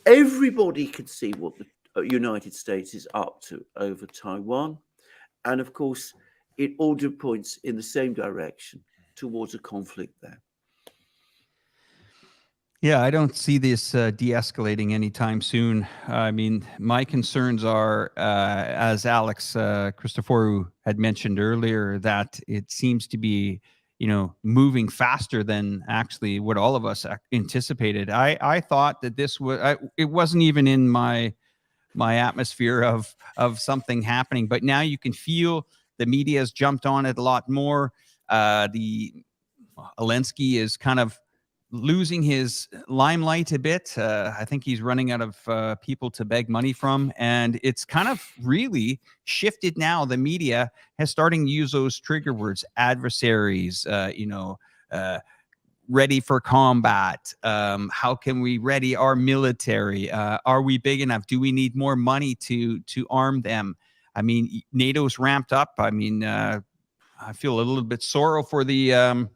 Everybody can see what the United States is up to over Taiwan. And of course, it all points in the same direction towards a conflict there. Yeah, I don't see this de-escalating anytime soon. I mean, my concerns are, as Alex Christoforou had mentioned earlier, that it seems to be, moving faster than actually what all of us anticipated. I thought that this was, it wasn't even in my atmosphere of something happening, but now you can feel the media has jumped on it a lot more. The Zelensky is kind of losing his limelight a bit. I think he's running out of people to beg money from. And it's kind of really shifted now. The media has starting to use those trigger words, adversaries, ready for combat. How can we ready our military? Are we big enough? Do we need more money to arm them? I mean, NATO's ramped up. I mean, I feel a little bit sorrow for the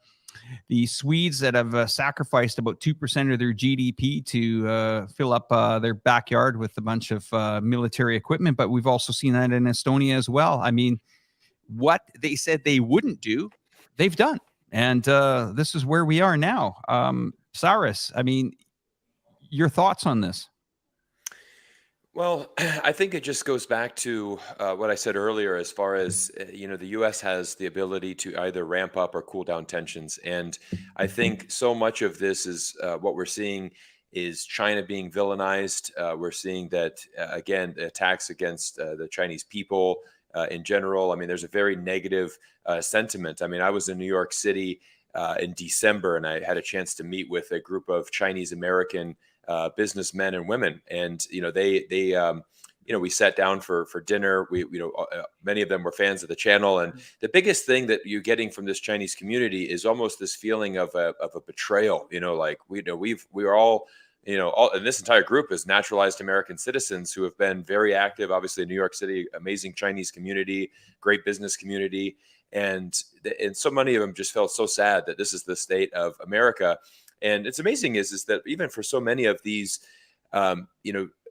Swedes that have sacrificed about 2% of their GDP to fill up their backyard with a bunch of military equipment. But we've also seen that in Estonia as well. I mean, what they said they wouldn't do, they've done. And this is where we are now. Cyrus, I mean, your thoughts on this? Well, I think it just goes back to what I said earlier, as far as, the U.S. has the ability to either ramp up or cool down tensions. And I think so much of this is what we're seeing is China being villainized. We're seeing that, again, the attacks against the Chinese people in general. I mean, there's a very negative sentiment. I mean, I was in New York City in December, and I had a chance to meet with a group of Chinese American businessmen and women, and we sat down for dinner. Many of them were fans of the channel, and the biggest thing that you're getting from this Chinese community is almost this feeling of a betrayal. Like we are all, and this entire group is naturalized American citizens who have been very active. Obviously, in New York City, amazing Chinese community, great business community, and so many of them just felt so sad that this is the state of America. And it's amazing is that even for so many of these,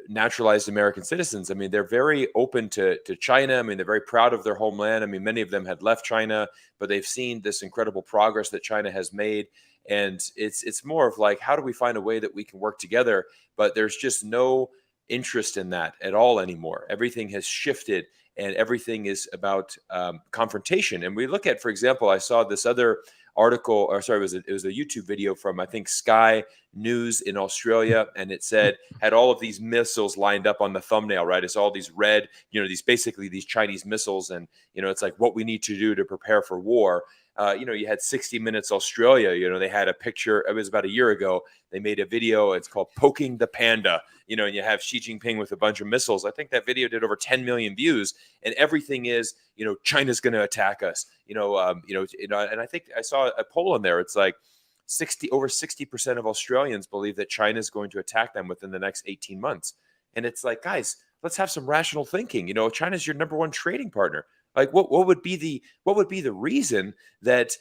naturalized American citizens, I mean, they're very open to China. I mean, they're very proud of their homeland. I mean, many of them had left China, but they've seen this incredible progress that China has made. And it's more of like, how do we find a way that we can work together? But there's just no interest in that at all anymore. Everything has shifted, and everything is about confrontation. And we look at, for example, I saw this other article, or sorry, it was a YouTube video from, I think, Sky News in Australia, and it had all of these missiles lined up on the thumbnail, right? It's all these red, these Chinese missiles, and it's like what we need to do to prepare for war. You had 60 Minutes Australia, they had a picture, it was about a year ago, they made a video, it's called Poking the Panda, and you have Xi Jinping with a bunch of missiles. I think that video did over 10 million views, and everything is, China's going to attack us, and I think I saw a poll in there. It's like over 60% of Australians believe that China is going to attack them within the next 18 months. And it's like, guys, let's have some rational thinking. China's your number one trading partner. Like, what would be the reason that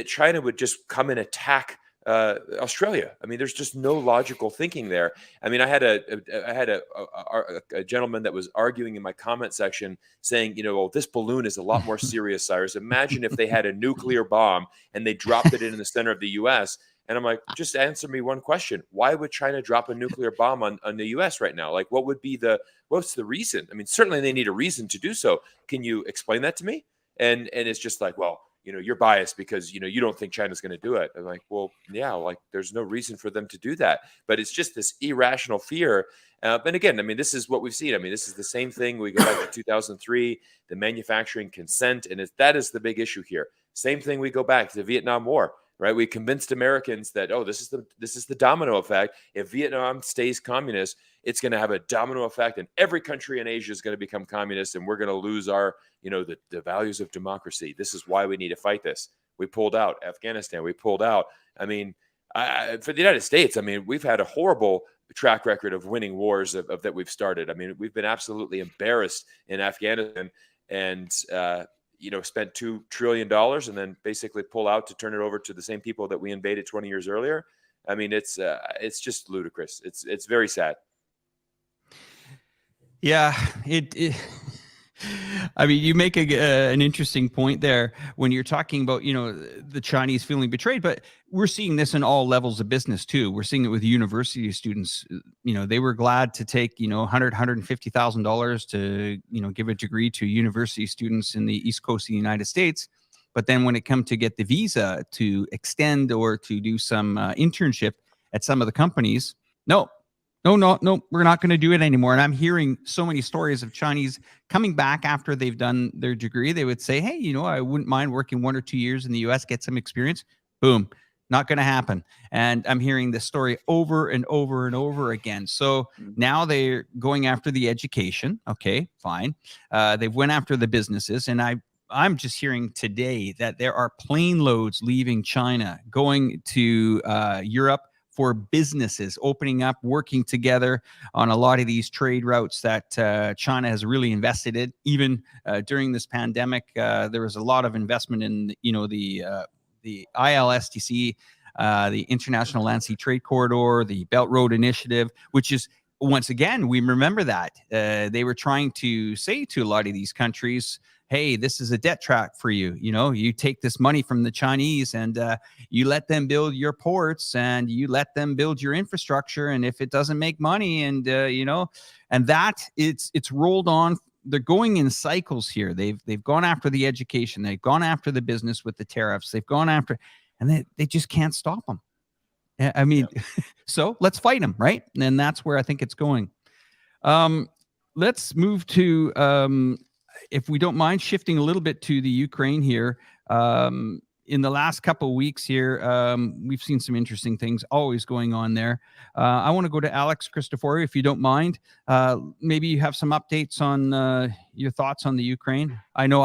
China would just come and attack Australia? I mean, there's just no logical thinking there. I mean, I had a gentleman that was arguing in my comment section saying, this balloon is a lot more serious, Cyrus. Imagine if they had a nuclear bomb and they dropped it in the center of the U.S. And I'm like, just answer me one question. Why would China drop a nuclear bomb on the U.S. right now? Like, what's the reason? I mean, certainly they need a reason to do so. Can you explain that to me? And it's just like, well, you're biased because, you don't think China's going to do it. I'm like, well, yeah, like there's no reason for them to do that. But it's just this irrational fear. And again, I mean, this is what we've seen. I mean, this is the same thing. We go back to 2003, the manufacturing consent, and that is the big issue here. Same thing. We go back to the Vietnam War. Right, we convinced Americans that this is the domino effect. If Vietnam stays communist, it's going to have a domino effect, and every country in Asia is going to become communist, and we're going to lose our the values of democracy. This is why we need to fight this. We pulled out Afghanistan. We pulled out. I mean, for the United States, I mean, we've had a horrible track record of winning wars that we've started. I mean, we've been absolutely embarrassed in Afghanistan, and spent $2 trillion and then basically pull out to turn it over to the same people that we invaded 20 years earlier. I mean, it's just ludicrous. It's very sad. Yeah, I mean, you make an interesting point there when you're talking about, the Chinese feeling betrayed, but we're seeing this in all levels of business too. We're seeing it with university students. They were glad to take, $150,000 to, give a degree to university students in the East Coast of the United States. But then when it comes to get the visa to extend or to do some internship at some of the companies, no, we're not going to do it anymore. And I'm hearing so many stories of Chinese coming back after they've done their degree. They would say, hey, I wouldn't mind working 1 or 2 years in the US, get some experience. Boom, not going to happen. And I'm hearing this story over and over and over again. So now they're going after the education. Okay, fine. They've went after the businesses. And I'm just hearing today that there are plane loads leaving China, going to Europe, for businesses opening up, working together on a lot of these trade routes that China has really invested in. Even during this pandemic, there was a lot of investment in, the ILSTC, the International Land Sea Trade Corridor, the Belt Road Initiative, which is, once again, we remember that they were trying to say to a lot of these countries, hey, this is a debt trap for you. You take this money from the Chinese and you let them build your ports and you let them build your infrastructure. And if it doesn't make money and, and that it's rolled on. They're going in cycles here. They've gone after the education. They've gone after the business with the tariffs. They've gone after, and they just can't stop them. I mean, so let's fight them, right? And that's where I think it's going. Let's move to, if we don't mind shifting a little bit to the Ukraine here. in the last couple of weeks here, we've seen some interesting things always going on there. I want to go to Alex Christoforu, if you don't mind. Maybe you have some updates on your thoughts on the Ukraine. I know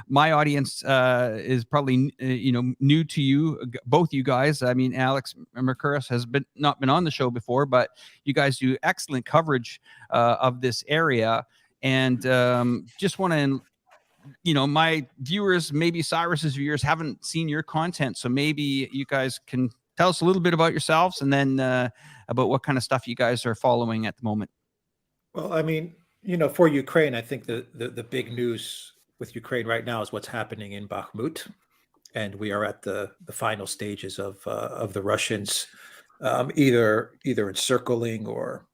my audience is probably new to you, both you guys. I mean, Alex Mercouris has not been on the show before, but you guys do excellent coverage of this area, and just want to. My viewers, maybe Cyrus's viewers, haven't seen your content. So maybe you guys can tell us a little bit about yourselves, and then about what kind of stuff you guys are following at the moment. Well, I mean, for Ukraine, I think the big news with Ukraine right now is what's happening in Bakhmut. And we are at the final stages of the Russians either encircling or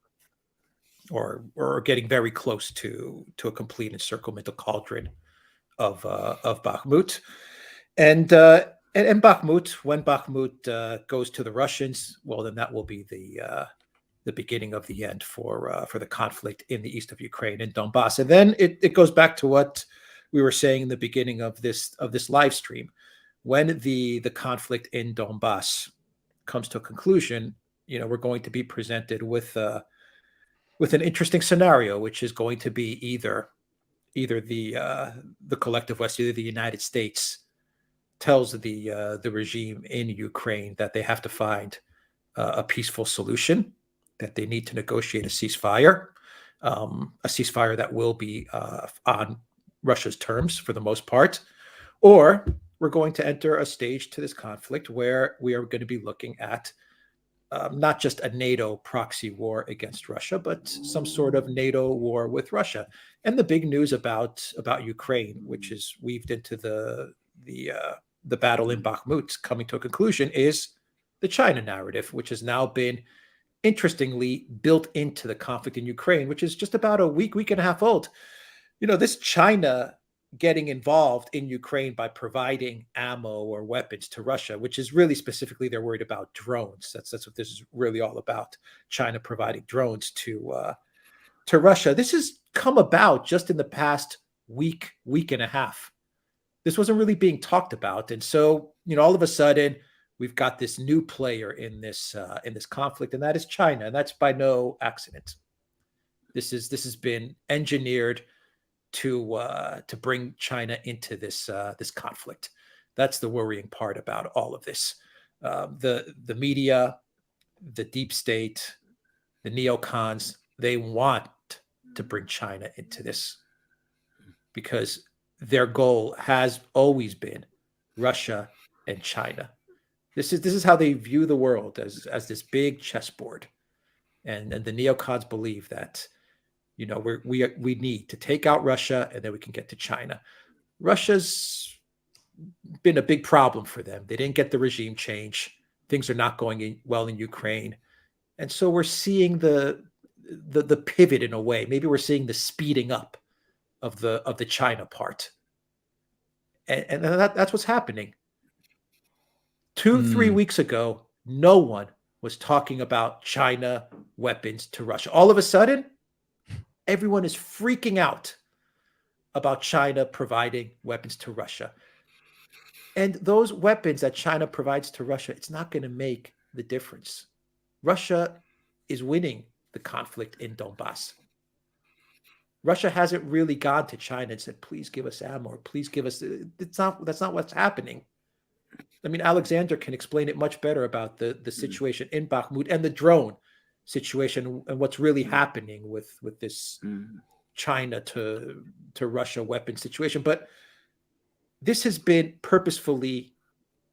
getting very close to a complete encirclement, a cauldron of Bakhmut, and Bakhmut. When Bakhmut goes to the Russians, well, then that will be the beginning of the end for the conflict in the east of Ukraine and Donbass. And then it goes back to what we were saying in the beginning of this live stream. When the conflict in Donbass comes to a conclusion, we're going to be presented with an interesting scenario, which is going to be either the collective West, either the United States tells the regime in Ukraine that they have to find a peaceful solution, that they need to negotiate a ceasefire that will be on Russia's terms for the most part, or we're going to enter a stage to this conflict where we are going to be looking at not just a NATO proxy war against Russia, but some sort of NATO war with Russia. And the big news about Ukraine, which is weaved into the battle in Bakhmut coming to a conclusion, is the China narrative, which has now been interestingly built into the conflict in Ukraine, which is just about a week and a half old. This China getting involved in Ukraine by providing ammo or weapons to Russia, which is really specifically they're worried about drones. That's what this is really all about. China providing drones to Russia. This has come about just in the past week and a half. This wasn't really being talked about, and so all of a sudden we've got this new player in this conflict, and that is China, and that's by no accident. This has been engineered to bring China into this conflict. That's the worrying part about all of this. The media, the deep state, the neocons, they want to bring China into this because their goal has always been Russia and China. This is how they view the world, as this big chessboard, and the neocons believe that we need to take out Russia and then we can get to China. Russia's been a big problem for them. They didn't get the regime change. Things are not going well in Ukraine, and so we're seeing the pivot in a way. Maybe we're seeing the speeding up of the China part, and that's what's happening. 2-3 weeks ago, no one was talking about China weapons to Russia. All of a sudden, everyone is freaking out about China providing weapons to Russia. And those weapons that China provides to Russia, it's not going to make the difference. Russia is winning the conflict in Donbass. Russia hasn't really gone to China and said, please give us ammo, or please give us... That's not what's happening. I mean, Alexander can explain it much better about the situation in Bakhmut and the drone situation and what's really happening with this China to Russia weapon situation. But this has been purposefully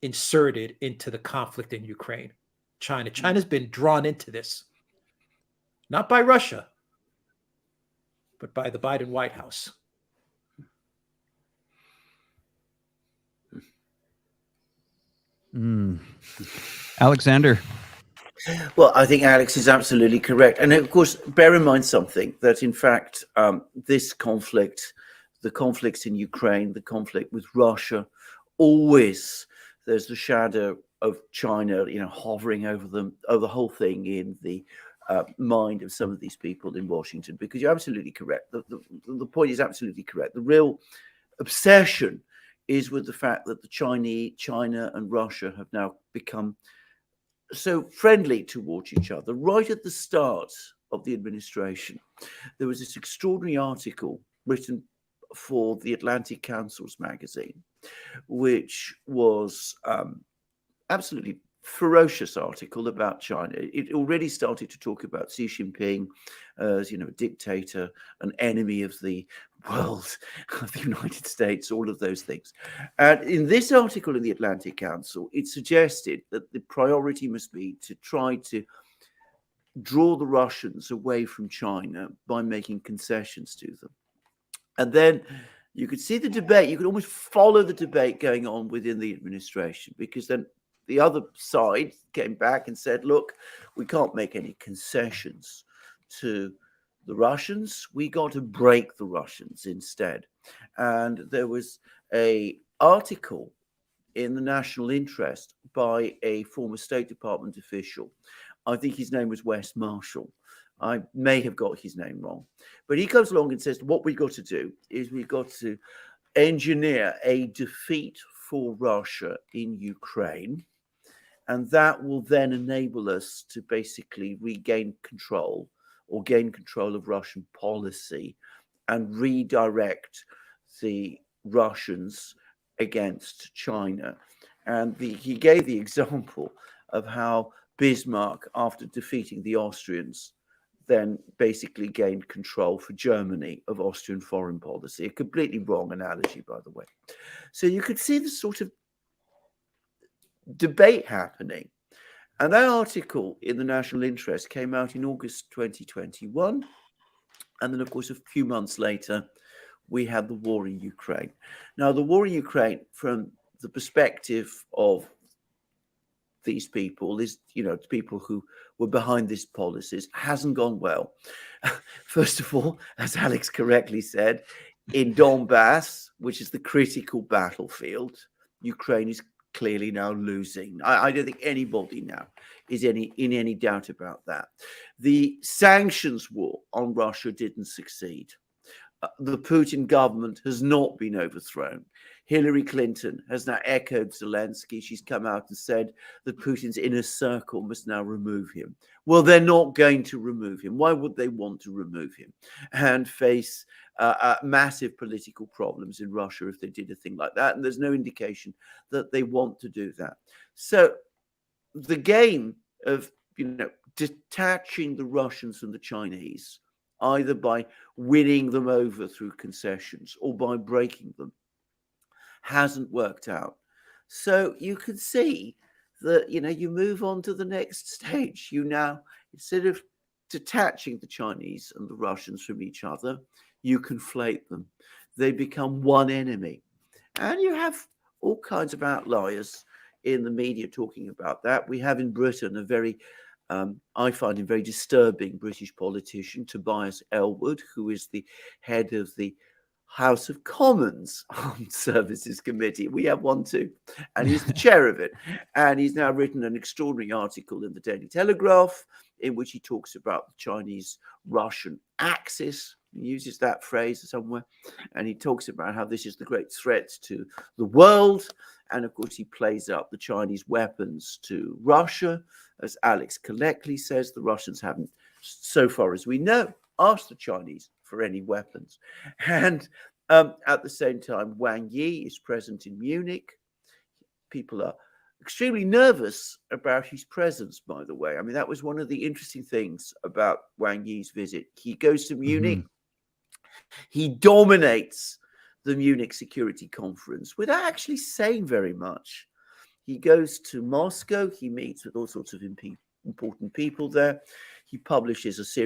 inserted into the conflict in Ukraine. China's been drawn into this, not by Russia, but by the Biden White House. Alexander. Well, I think Alex is absolutely correct. And of course, bear in mind something, that in fact, this conflict, the conflicts in Ukraine, the conflict with Russia, always there's the shadow of China, hovering over them, over the whole thing in the mind of some of these people in Washington, because you're absolutely correct. The point is absolutely correct. The real obsession is with the fact that China and Russia have now become so friendly towards each other. Right at the start of the administration, there was this extraordinary article written for the Atlantic Council's magazine, which was absolutely ferocious article about China. It already started to talk about Xi Jinping as, a dictator, an enemy of the world, of the United States, all of those things. And in this article in the Atlantic Council, it suggested that the priority must be to try to draw the Russians away from China by making concessions to them. And then you could see the debate, you could almost follow the debate going on within the administration, because then the other side came back and said, look, we can't make any concessions to the Russians. We got to break the Russians instead. And there was an article in the National Interest by a former State Department official. I think his name was Wes Marshall. I may have got his name wrong. But he comes along and says, what we've got to do is we've got to engineer a defeat for Russia in Ukraine. And that will then enable us to basically regain control or gain control of Russian policy and redirect the Russians against China. And he gave the example of how Bismarck, after defeating the Austrians, then basically gained control for Germany of Austrian foreign policy. A completely wrong analogy, by the way. So you could see the sort of debate happening. And that article in the National Interest came out in August 2021. And then, of course, a few months later, we had the war in Ukraine. Now, the war in Ukraine, from the perspective of these people, is, people who were behind these policies, hasn't gone well. First of all, as Alex correctly said, in Donbass, which is the critical battlefield, Ukraine is clearly now losing. I don't think anybody now is in any doubt about that. The sanctions war on Russia didn't succeed. The Putin government has not been overthrown. Hillary Clinton has now echoed Zelensky. She's come out and said that Putin's inner circle must now remove him. Well, they're not going to remove him. Why would they want to remove him and face massive political problems in Russia if they did a thing like that? And there's no indication that they want to do that. So the game of, detaching the Russians from the Chinese, either by winning them over through concessions or by breaking them, hasn't worked out. So you can see that, you move on to the next stage. You now, instead of detaching the Chinese and the Russians from each other, you conflate them. They become one enemy. And you have all kinds of outliers in the media talking about that. We have in Britain a very, I find him very disturbing British politician, Tobias Ellwood, who is the head of the House of Commons Armed Services Committee. We have one too, and he's the chair of it. And he's now written an extraordinary article in the Daily Telegraph in which he talks about the Chinese-Russian axis. He uses that phrase somewhere, and he talks about how this is the great threat to the world. And of course, he plays up the Chinese weapons to Russia. As Alex correctly says, the Russians haven't, so far as we know, asked the Chinese for any weapons. And at the same time, Wang Yi is present in Munich. People are extremely nervous about his presence, by the way. I mean, that was one of the interesting things about Wang Yi's visit. He goes to Munich. He dominates the Munich Security Conference without actually saying very much. He goes to Moscow. He meets with all sorts of important people there. He publishes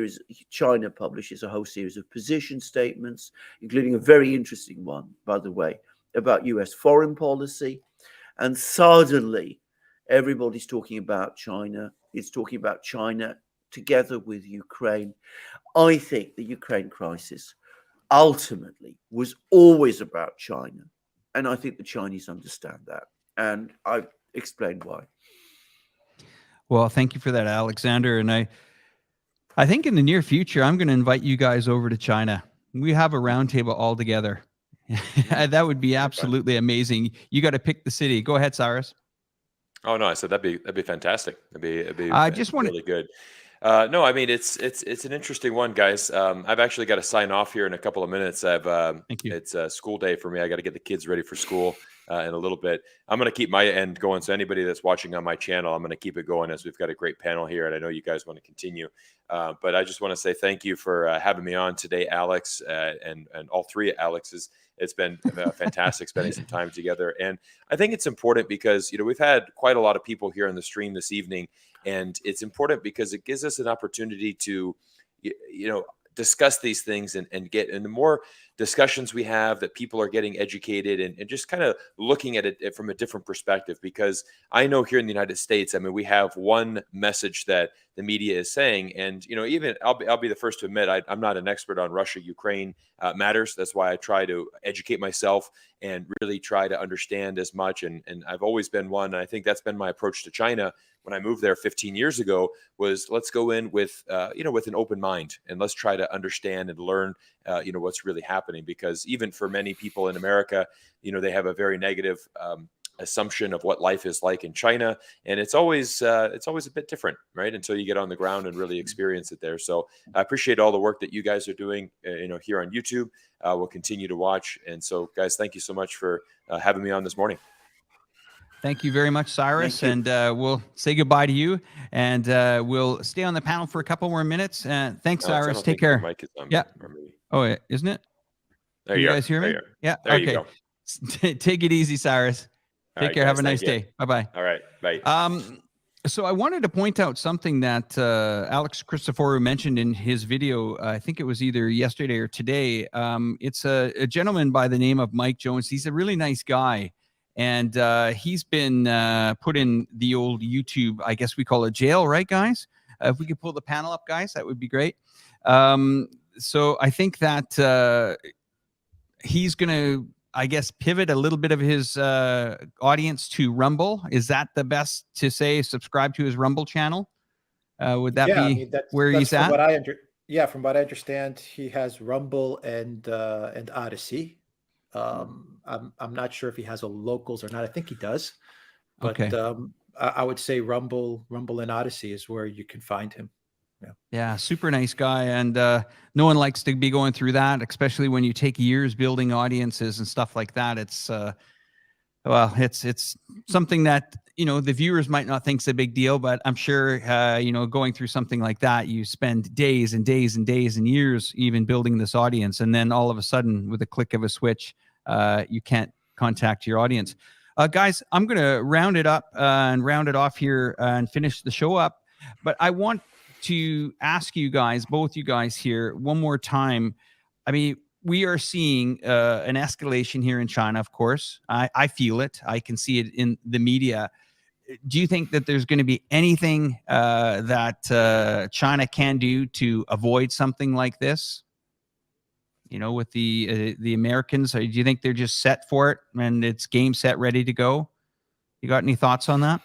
China publishes a whole series of position statements, including a very interesting one, by the way, about US foreign policy. And suddenly, everybody's talking about China. It's talking about China together with Ukraine. I think the Ukraine crisis ultimately was always about China. And I think the Chinese understand that. And I've explained why. Well, thank you for that, Alexander. And I think in the near future, I'm going to invite you guys over to China. We have a roundtable all together That would be absolutely amazing. You got to pick the city. Go ahead, Cyrus. Oh no, I said that'd be fantastic. It'd be I just want really good. No, I mean it's an interesting one, guys. I've actually got to sign off here in a couple of minutes. Thank you. It's a school day for me. I got to get the kids ready for school in a little bit. I'm going to keep my end going. So anybody that's watching on my channel, I'm going to keep it going as we've got a great panel here, and I know you guys want to continue. But I just want to say thank you for having me on today, Alex, and all three Alexes. It's been fantastic spending some time together. And I think it's important because, we've had quite a lot of people here on the stream this evening, and it's important because it gives us an opportunity to, discuss these things and get in the more discussions we have, that people are getting educated and just kind of looking at it from a different perspective. Because I know here in the United States, I mean, we have one message that the media is saying, and even I'll be the first to admit I'm not an expert on Russia-Ukraine matters. That's why I try to educate myself and really try to understand as much. And I've always been one. And I think that's been my approach to China when I moved there 15 years ago. Was let's go in with with an open mind, and let's try to understand and learn what's really happening. Because even for many people in America, they have a very negative assumption of what life is like in China, and it's always a bit different, right? Until you get on the ground and really experience it there. So I appreciate all the work that you guys are doing, here on YouTube. We'll continue to watch, and so guys, thank you so much for having me on this morning. Thank you very much, Cyrus. And we'll say goodbye to you, and we'll stay on the panel for a couple more minutes. Thanks, Cyrus. Take care. Mic is on, Yeah. maybe. Oh, isn't it? There Can you you are. guys hear me? There you are. Yeah. There Okay. you go. Take it easy, Cyrus. All Take right, care. Have guys, a nice thank you. day. Bye-bye. All right. Bye. So I wanted to point out something that Alex Christoforou mentioned in his video. I think it was either yesterday or today. It's a gentleman by the name of Mike Jones. He's a really nice guy. And he's been put in the old YouTube, I guess we call it jail, right, guys? If we could pull the panel up, guys, that would be great. So I think that he's going to, I guess, pivot a little bit of his audience to Rumble. Is that the best to say? Subscribe to his Rumble channel? Would that be where he's at? From what I understand, he has Rumble and Odyssey. I'm not sure if he has a locals or not. I think he does, but okay. I would say Rumble and Odyssey is where you can find him. Yeah, super nice guy, and no one likes to be going through that, especially when you take years building audiences and stuff like that. It's it's something that the viewers might not think is a big deal, but I'm sure going through something like that, you spend days and days and days and years even building this audience, and then all of a sudden, with a click of a switch, you can't contact your audience. Guys, I'm going to round it up and round it off here and finish the show up, but I want to ask you guys, both you guys here, one more time. I mean, we are seeing an escalation here in China, of course. I feel it. I can see it in the media. Do you think that there's going to be anything that China can do to avoid something like this? With the Americans, do you think they're just set for it and it's game set, ready to go? You got any thoughts on that?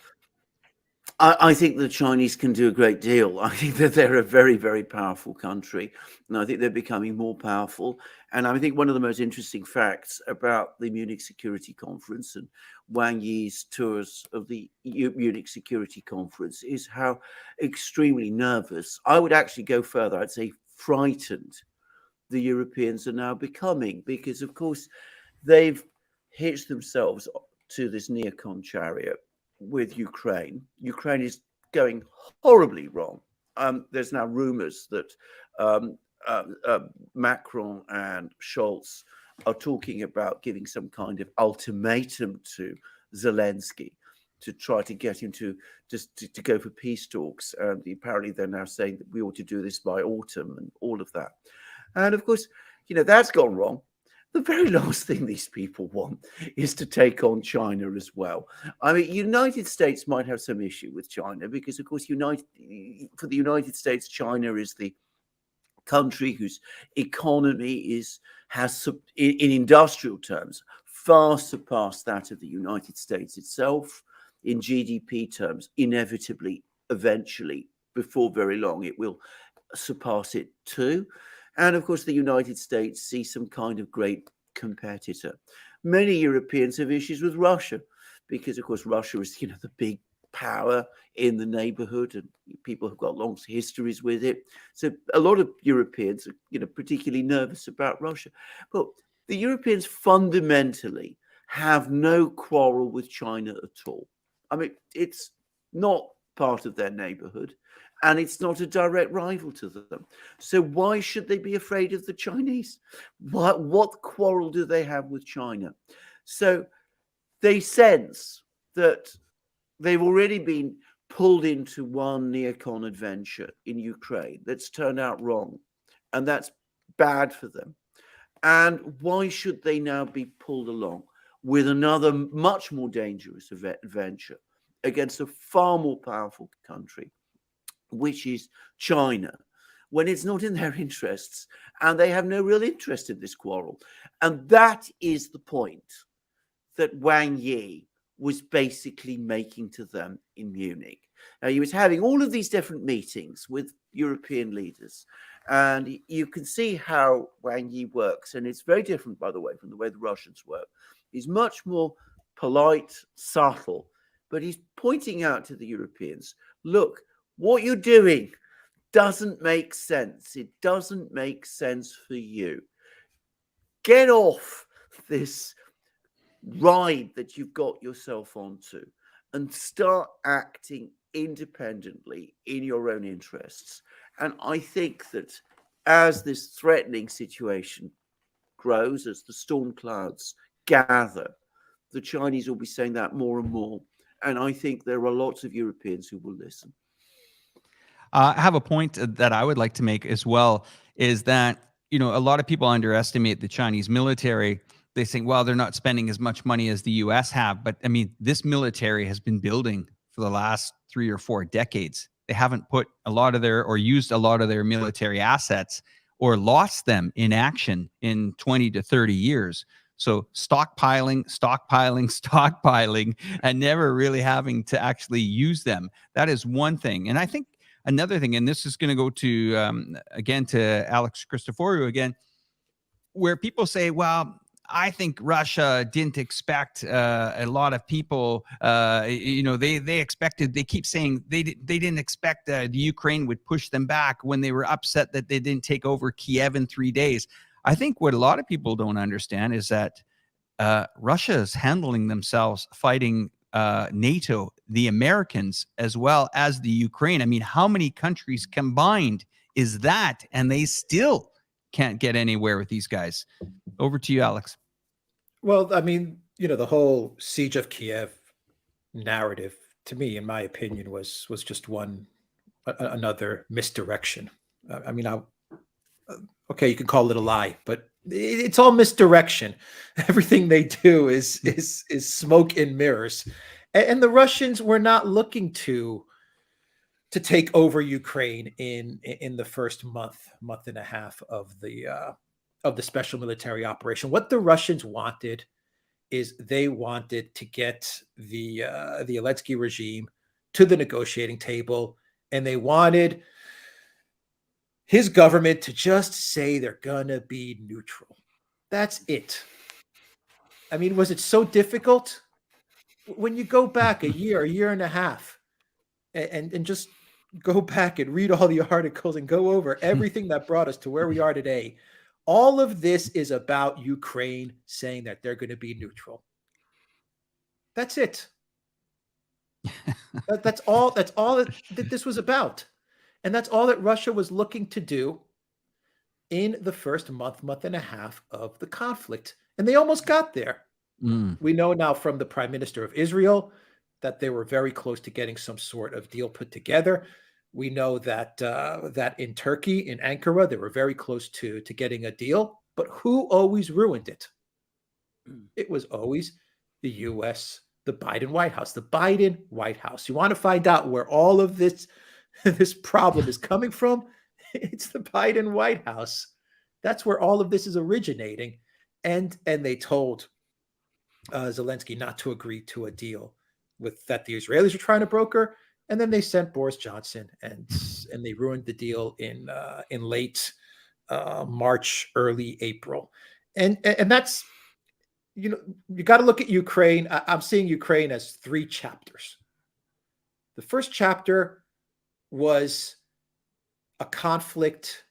I think the Chinese can do a great deal. I think that they're a very, very powerful country, and I think they're becoming more powerful. And I think one of the most interesting facts about the Munich Security Conference and Wang Yi's tours of the Munich Security Conference is how extremely nervous, I would actually go further, I'd say frightened, the Europeans are now becoming, because, of course, they've hitched themselves to this neocon chariot with Ukraine. Ukraine is going horribly wrong. There's now rumors that Macron and Scholz are talking about giving some kind of ultimatum to Zelensky to try to get him to go for peace talks. And apparently they're now saying that we ought to do this by autumn and all of that. And of course, that's gone wrong. The very last thing these people want is to take on China as well. I mean, United States might have some issue with China because, of course, for the United States, China is the country whose economy has, in industrial terms, far surpassed that of the United States itself. In GDP terms, inevitably, eventually, before very long, it will surpass it too. And of course, the United States sees some kind of great competitor. Many Europeans have issues with Russia because, of course, Russia is, the big power in the neighborhood, and people have got long histories with it. So a lot of Europeans are, particularly nervous about Russia. But the Europeans fundamentally have no quarrel with China at all. I mean, it's not part of their neighborhood, and it's not a direct rival to them. So why should they be afraid of the Chinese? What quarrel do they have with China? So they sense that they've already been pulled into one neocon adventure in Ukraine that's turned out wrong, and that's bad for them. And why should they now be pulled along with another much more dangerous adventure against a far more powerful country, which is China, when it's not in their interests and they have no real interest in this quarrel? And that is the point that Wang Yi was basically making to them in Munich. Now, he was having all of these different meetings with European leaders, and you can see how Wang Yi works. And it's very different, by the way, from the way the Russians work. He's much more polite, subtle, but he's pointing out to the Europeans, look, what you're doing doesn't make sense. It doesn't make sense for you. Get off this ride that you've got yourself onto and start acting independently in your own interests. And I think that as this threatening situation grows, as the storm clouds gather, the Chinese will be saying that more and more. And I think there are lots of Europeans who will listen. I have a point that I would like to make as well, is that, a lot of people underestimate the Chinese military. They think, well, they're not spending as much money as the US have. But I mean, this military has been building for the last 3 or 4 decades. They haven't put a lot of or used a lot of their military assets or lost them in action in 20 to 30 years. So stockpiling, and never really having to actually use them. That is one thing. And I think another thing, and this is going to go to, again, to Alex Christoforou again, where people say, well, I think Russia didn't expect a lot of people, they expected, they keep saying they didn't expect the Ukraine would push them back when they were upset that they didn't take over Kiev in 3 days. I think what a lot of people don't understand is that Russia is handling themselves fighting NATO, the Americans, as well as the Ukraine. I mean, how many countries combined is that? And they still can't get anywhere with these guys. Over to you, Alex. Well, I mean, the whole siege of Kiev narrative, to me, in my opinion, was just another misdirection. I mean, okay, you can call it a lie, but it's all misdirection. Everything they do is smoke and mirrors. And the Russians were not looking to take over Ukraine in the first month and a half of the special military operation. What the Russians wanted is they wanted to get the Zelensky regime to the negotiating table, and they wanted his government to just say they're gonna be neutral. That's it. I mean, was it so difficult? When you go back a year and a half, and just go back and read all the articles and go over everything that brought us to where we are today, all of this is about Ukraine saying that they're going to be neutral. That's it. That's all that this was about. And that's all that Russia was looking to do in the first month and a half of the conflict. And they almost got there. We know now from the Prime Minister of Israel that they were very close to getting some sort of deal put together. We know that that in Turkey, in Ankara, they were very close to getting a deal. But who always ruined it? It was always the U.S., the Biden White House. The Biden White House. You want to find out where all of this problem is coming from? It's the Biden White House. That's where all of this is originating. And they told Zelensky not to agree to a deal that the Israelis were trying to broker, and then they sent Boris Johnson, and they ruined the deal in late March, early April. And that's, you got to look at Ukraine. I'm seeing Ukraine as 3 chapters. The first chapter was a conflict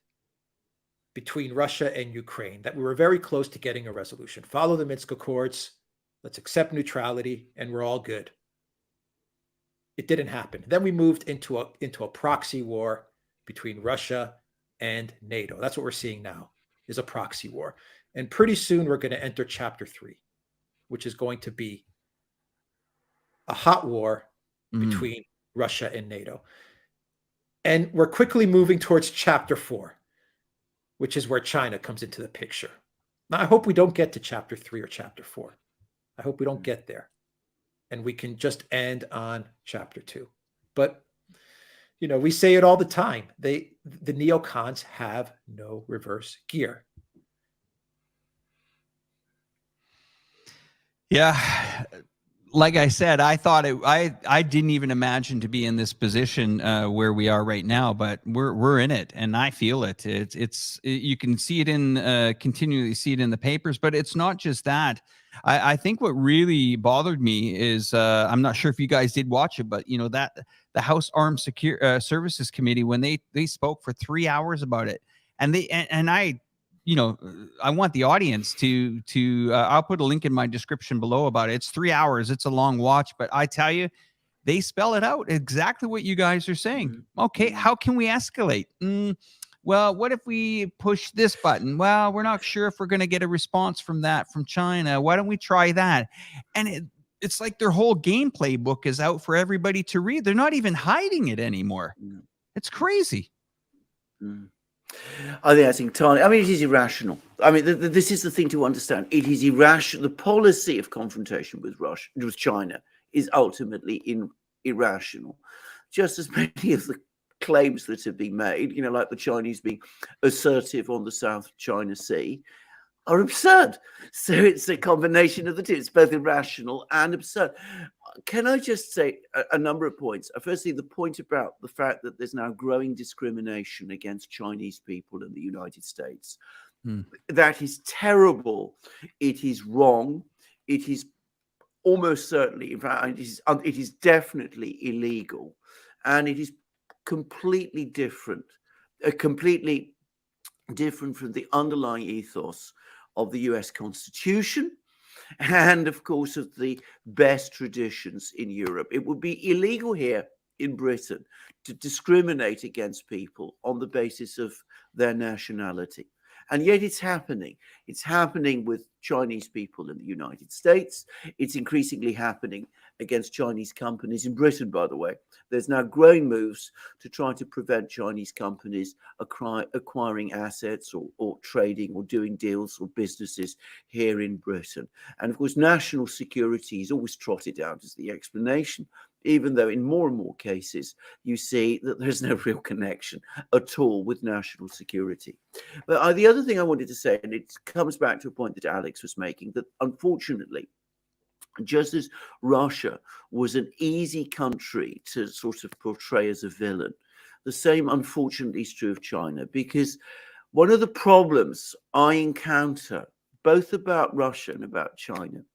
between Russia and Ukraine that we were very close to getting a resolution. Follow the Minsk Accords, let's accept neutrality, and we're all good. It didn't happen. Then we moved into a proxy war between Russia and NATO. That's what we're seeing now, is a proxy war. And pretty soon we're going to enter chapter 3, which is going to be a hot war between Russia and NATO. And we're quickly moving towards chapter 4, which is where China comes into the picture. Now, I hope we don't get to chapter 3 or chapter 4. I hope we don't get there. And we can just end on chapter 2. But, we say it all the time. The neocons have no reverse gear. Yeah. Like I said, I thought I didn't even imagine to be in this position where we are right now, but we're in it, and I feel it. It's you can see it continually see it in the papers, but it's not just that. I think what really bothered me is I'm not sure if you guys did watch it, but that the House Armed Services Committee, when they spoke for 3 hours about it, and I want the audience to I'll put a link in my description below about it. It's 3 hours. It's a long watch, but I tell you, they spell it out exactly what you guys are saying. Okay, how can we escalate? Well, what if we push this button? Well, we're not sure if we're going to get a response from China. Why don't we try that? And it's like their whole gameplay book is out for everybody to read. They're not even hiding it anymore. It's crazy. I think that's entirely. I mean, it is irrational. I mean, this is the thing to understand. It is irrational. The policy of confrontation with China is ultimately irrational. Just as many of the claims that have been made, like the Chinese being assertive on the South China Sea, are absurd. So it's a combination of the two. It's both irrational and absurd. Can I just say a number of points? Firstly, the point about the fact that there's now growing discrimination against Chinese people in the United States. That is terrible. It is wrong. It is almost certainly, in fact, it is definitely illegal. And it is completely different from the underlying ethos of the US Constitution and, of course, of the best traditions in Europe. It would be illegal here in Britain to discriminate against people on the basis of their nationality. And yet it's happening. It's happening with Chinese people in the United States. It's increasingly happening against Chinese companies in Britain, by the way. There's now growing moves to try to prevent Chinese companies acquiring assets or trading or doing deals or businesses here in Britain. And of course, national security is always trotted out as the explanation, even though in more and more cases, you see that there's no real connection at all with national security. But the other thing I wanted to say, and it comes back to a point that Alex was making, that unfortunately, just as Russia was an easy country to sort of portray as a villain, the same unfortunately is true of China, because one of the problems I encounter both about Russia and about China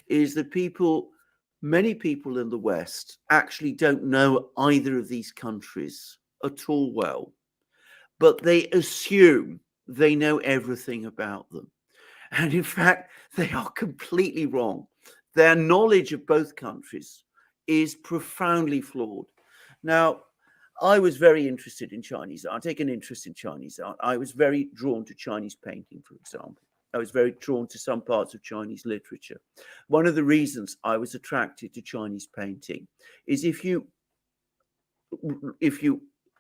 is that many people in the West actually don't know either of these countries at all well, but they assume they know everything about them. And in fact, they are completely wrong. Their knowledge of both countries is profoundly flawed. Now, I was very interested in Chinese art. I take an interest in Chinese art. I was very drawn to Chinese painting, for example. I was very drawn to some parts of Chinese literature. One of the reasons I was attracted to Chinese painting is if you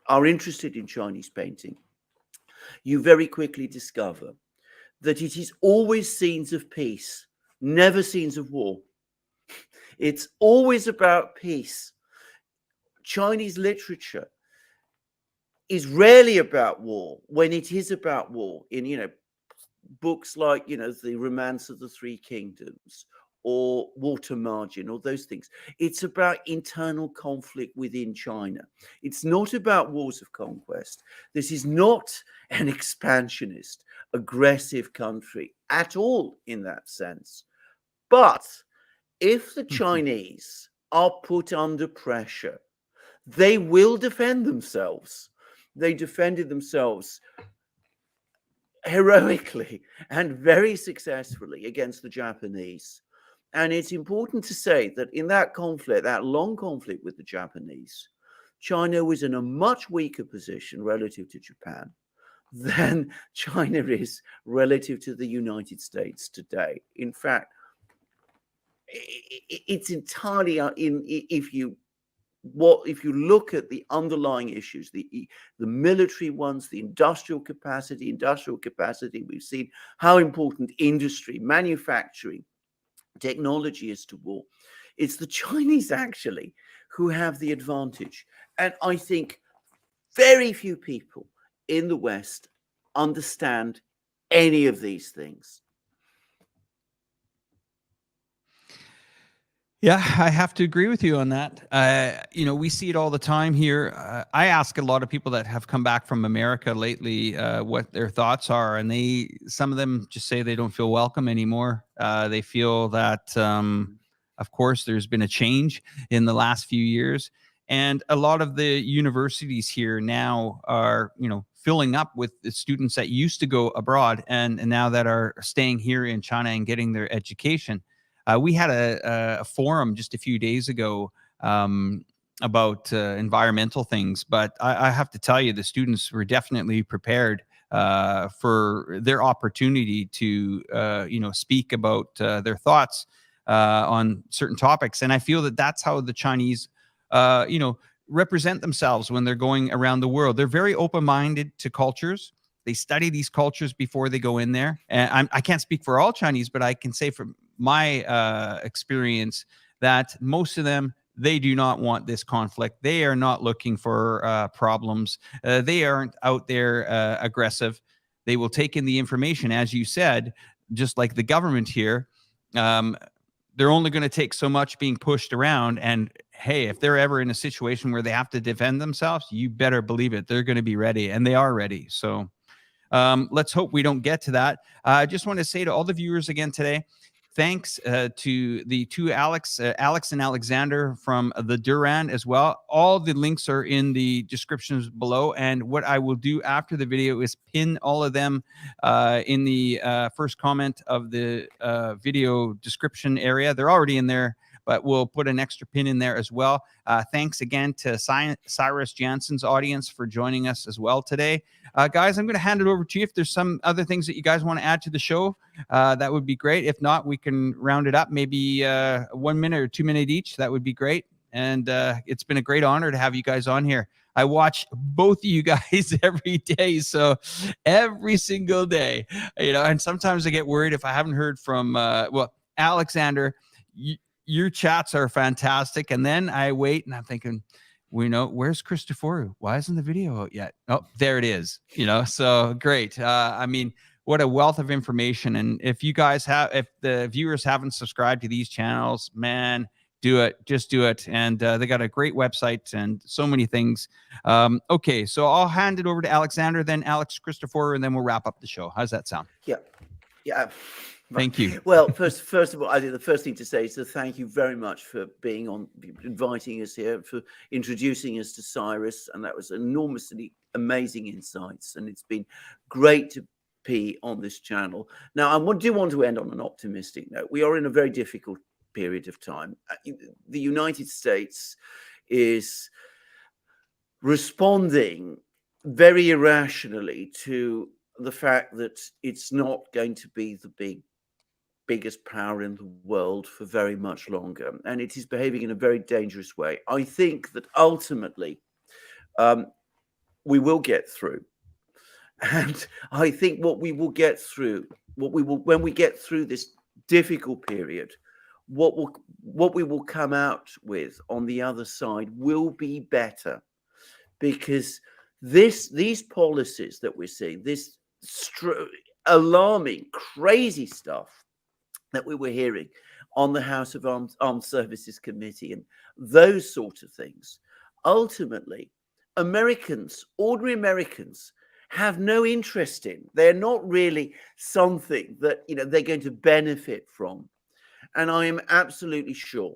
are interested in Chinese painting, you very quickly discover that it is always scenes of peace, never scenes of war. It's always about peace. Chinese literature is rarely about war. When it is about war, in books like the Romance of the Three Kingdoms, or water margin or those things. It's about internal conflict within China. It's not about wars of conquest. This is not an expansionist, aggressive country at all in that sense. But if the Chinese are put under pressure, they will defend themselves. They defended themselves heroically and very successfully against the Japanese. And it's important to say that in that conflict, that long conflict with the Japanese, China was in a much weaker position relative to Japan than China is relative to the United States today. In fact, it's entirely if you look at the underlying issues, the military ones, the industrial capacity, we've seen how important industry, manufacturing, technology is to war. It's the Chinese actually who have the advantage. And I think very few people in the West understand any of these things. Yeah, I have to agree with you on that. We see it all the time here. I ask a lot of people that have come back from America lately what their thoughts are, and some of them just say they don't feel welcome anymore. They feel that, of course, there's been a change in the last few years, and a lot of the universities here now are, filling up with the students that used to go abroad and now that are staying here in China and getting their education. We had a forum just a few days ago about environmental things, but I have to tell you, the students were definitely prepared for their opportunity to, speak about their thoughts on certain topics. And I feel that that's how the Chinese, represent themselves when they're going around the world. They're very open-minded to cultures. They study these cultures before they go in there. And I can't speak for all Chinese, but I can say from my experience that most of them, they do not want this conflict. They are not looking for problems. They aren't out there aggressive. They will take in the information, as you said, just like the government here. They're only going to take so much being pushed around. And hey, if they're ever in a situation where they have to defend themselves, you better believe it. They're going to be ready, and they are ready. So let's hope we don't get to that. I just want to say to all the viewers again today, thanks to the two Alex and Alexander from the Duran as well. All the links are in the descriptions below. And what I will do after the video is pin all of them in the first comment of the video description area. They're already in there, but we'll put an extra pin in there as well. Thanks again to Cyrus Janssen's audience for joining us as well today. Guys, I'm going to hand it over to you. If there's some other things that you guys want to add to the show, that would be great. If not, we can round it up, maybe 1 minute or 2 minutes each. That would be great. And it's been a great honor to have you guys on here. I watch both of you guys every day. So every single day, and sometimes I get worried if I haven't heard from, Alexander, your chats are fantastic. And then I wait and I'm thinking, where's Christopher? Why isn't the video out yet? Oh, there it is. So great. What a wealth of information. And if the viewers haven't subscribed to these channels, man, do it. Just do it. And they got a great website and so many things. Okay, so I'll hand it over to Alexander, then Alex, Christopher, and then we'll wrap up the show. How's that sound? Yeah. Thank you. Well, first of all, I think the first thing to say is to thank you very much for being on, inviting us here, for introducing us to Cyrus, and that was enormously amazing insights, and it's been great to be on this channel. Now, I do want to end on an optimistic note. We are in a very difficult period of time. The United States is responding very irrationally to the fact that it's not going to be the biggest power in the world for very much longer, and it is behaving in a very dangerous way. I think that ultimately we will get through, and I think when we get through this difficult period, what we will come out with on the other side will be better, because these policies that we're seeing, this alarming, crazy stuff that we were hearing on the House of Armed Services Committee and those sort of things. Ultimately, Americans, ordinary Americans, have no interest in. They're not really something that they're going to benefit from. And I am absolutely sure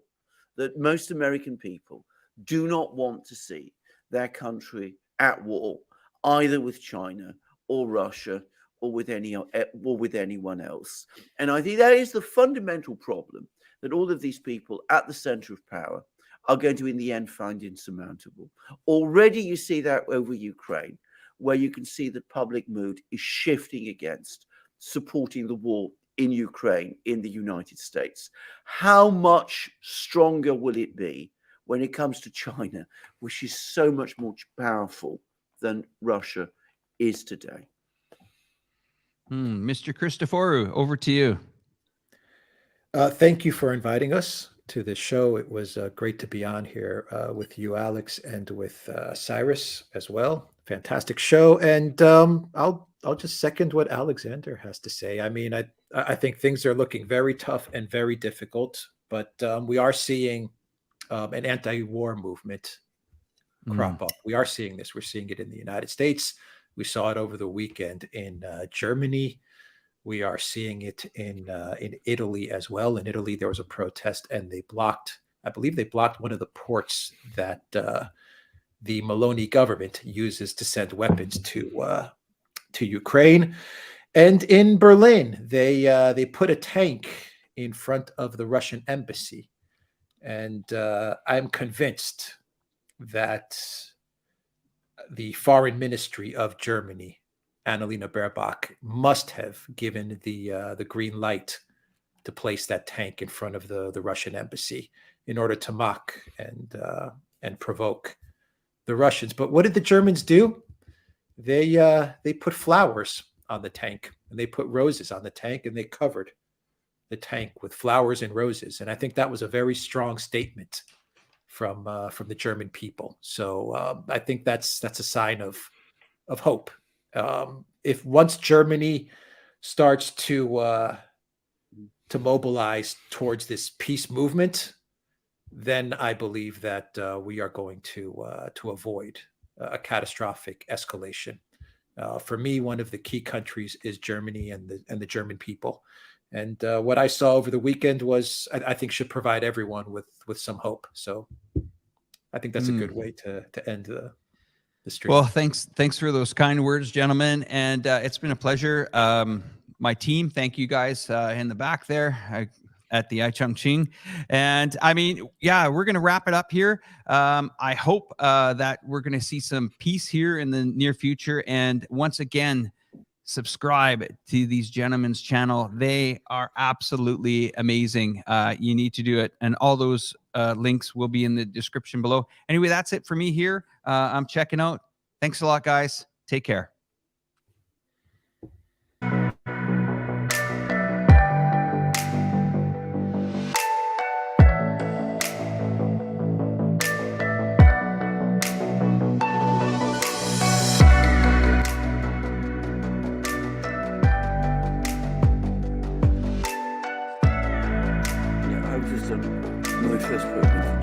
that most American people do not want to see their country at war, either with China or Russia or with anyone else. And I think that is the fundamental problem that all of these people at the center of power are going to, in the end, find insurmountable. Already you see that over Ukraine, where you can see that public mood is shifting against supporting the war in Ukraine in the United States. How much stronger will it be when it comes to China, which is so much more powerful than Russia is today? Mr. Christoforou, over to you. Thank you for inviting us to this show. It was great to be on here with you, Alex, and with Cyrus as well. Fantastic show. And I'll just second what Alexander has to say. I mean, I think things are looking very tough and very difficult, but we are seeing an anti-war movement crop up. We are seeing this. We're seeing it in the United States. We saw it over the weekend in Germany. We are seeing it in Italy as well. In Italy, there was a protest, and I believe they blocked one of the ports that the Meloni government uses to send weapons to Ukraine. And in Berlin, they put a tank in front of the Russian embassy. And I'm convinced that the foreign ministry of Germany, Annalena Baerbock, must have given the green light to place that tank in front of the Russian embassy in order to mock and provoke the Russians. But what did the Germans do? They put flowers on the tank, and they put roses on the tank, and they covered the tank with flowers and roses. And I think that was a very strong statement from the German people. So I think that's a sign of hope. If once Germany starts to mobilize towards this peace movement, then I believe that we are going to avoid a catastrophic escalation. For me, one of the key countries is Germany and the German people. And what I saw over the weekend was, I think, should provide everyone with some hope. So I think that's a good way to end the stream. Well, thanks for those kind words, gentlemen. And it's been a pleasure. My team, thank you guys in the back there at the Chongqing. And I mean, yeah, we're going to wrap it up here. I hope that we're going to see some peace here in the near future. And once again, subscribe to these gentlemen's channel. They are absolutely amazing. You need to do it. And all those links will be in the description below. Anyway, that's it for me here. I'm checking out. Thanks a lot, guys. Take care. My first program.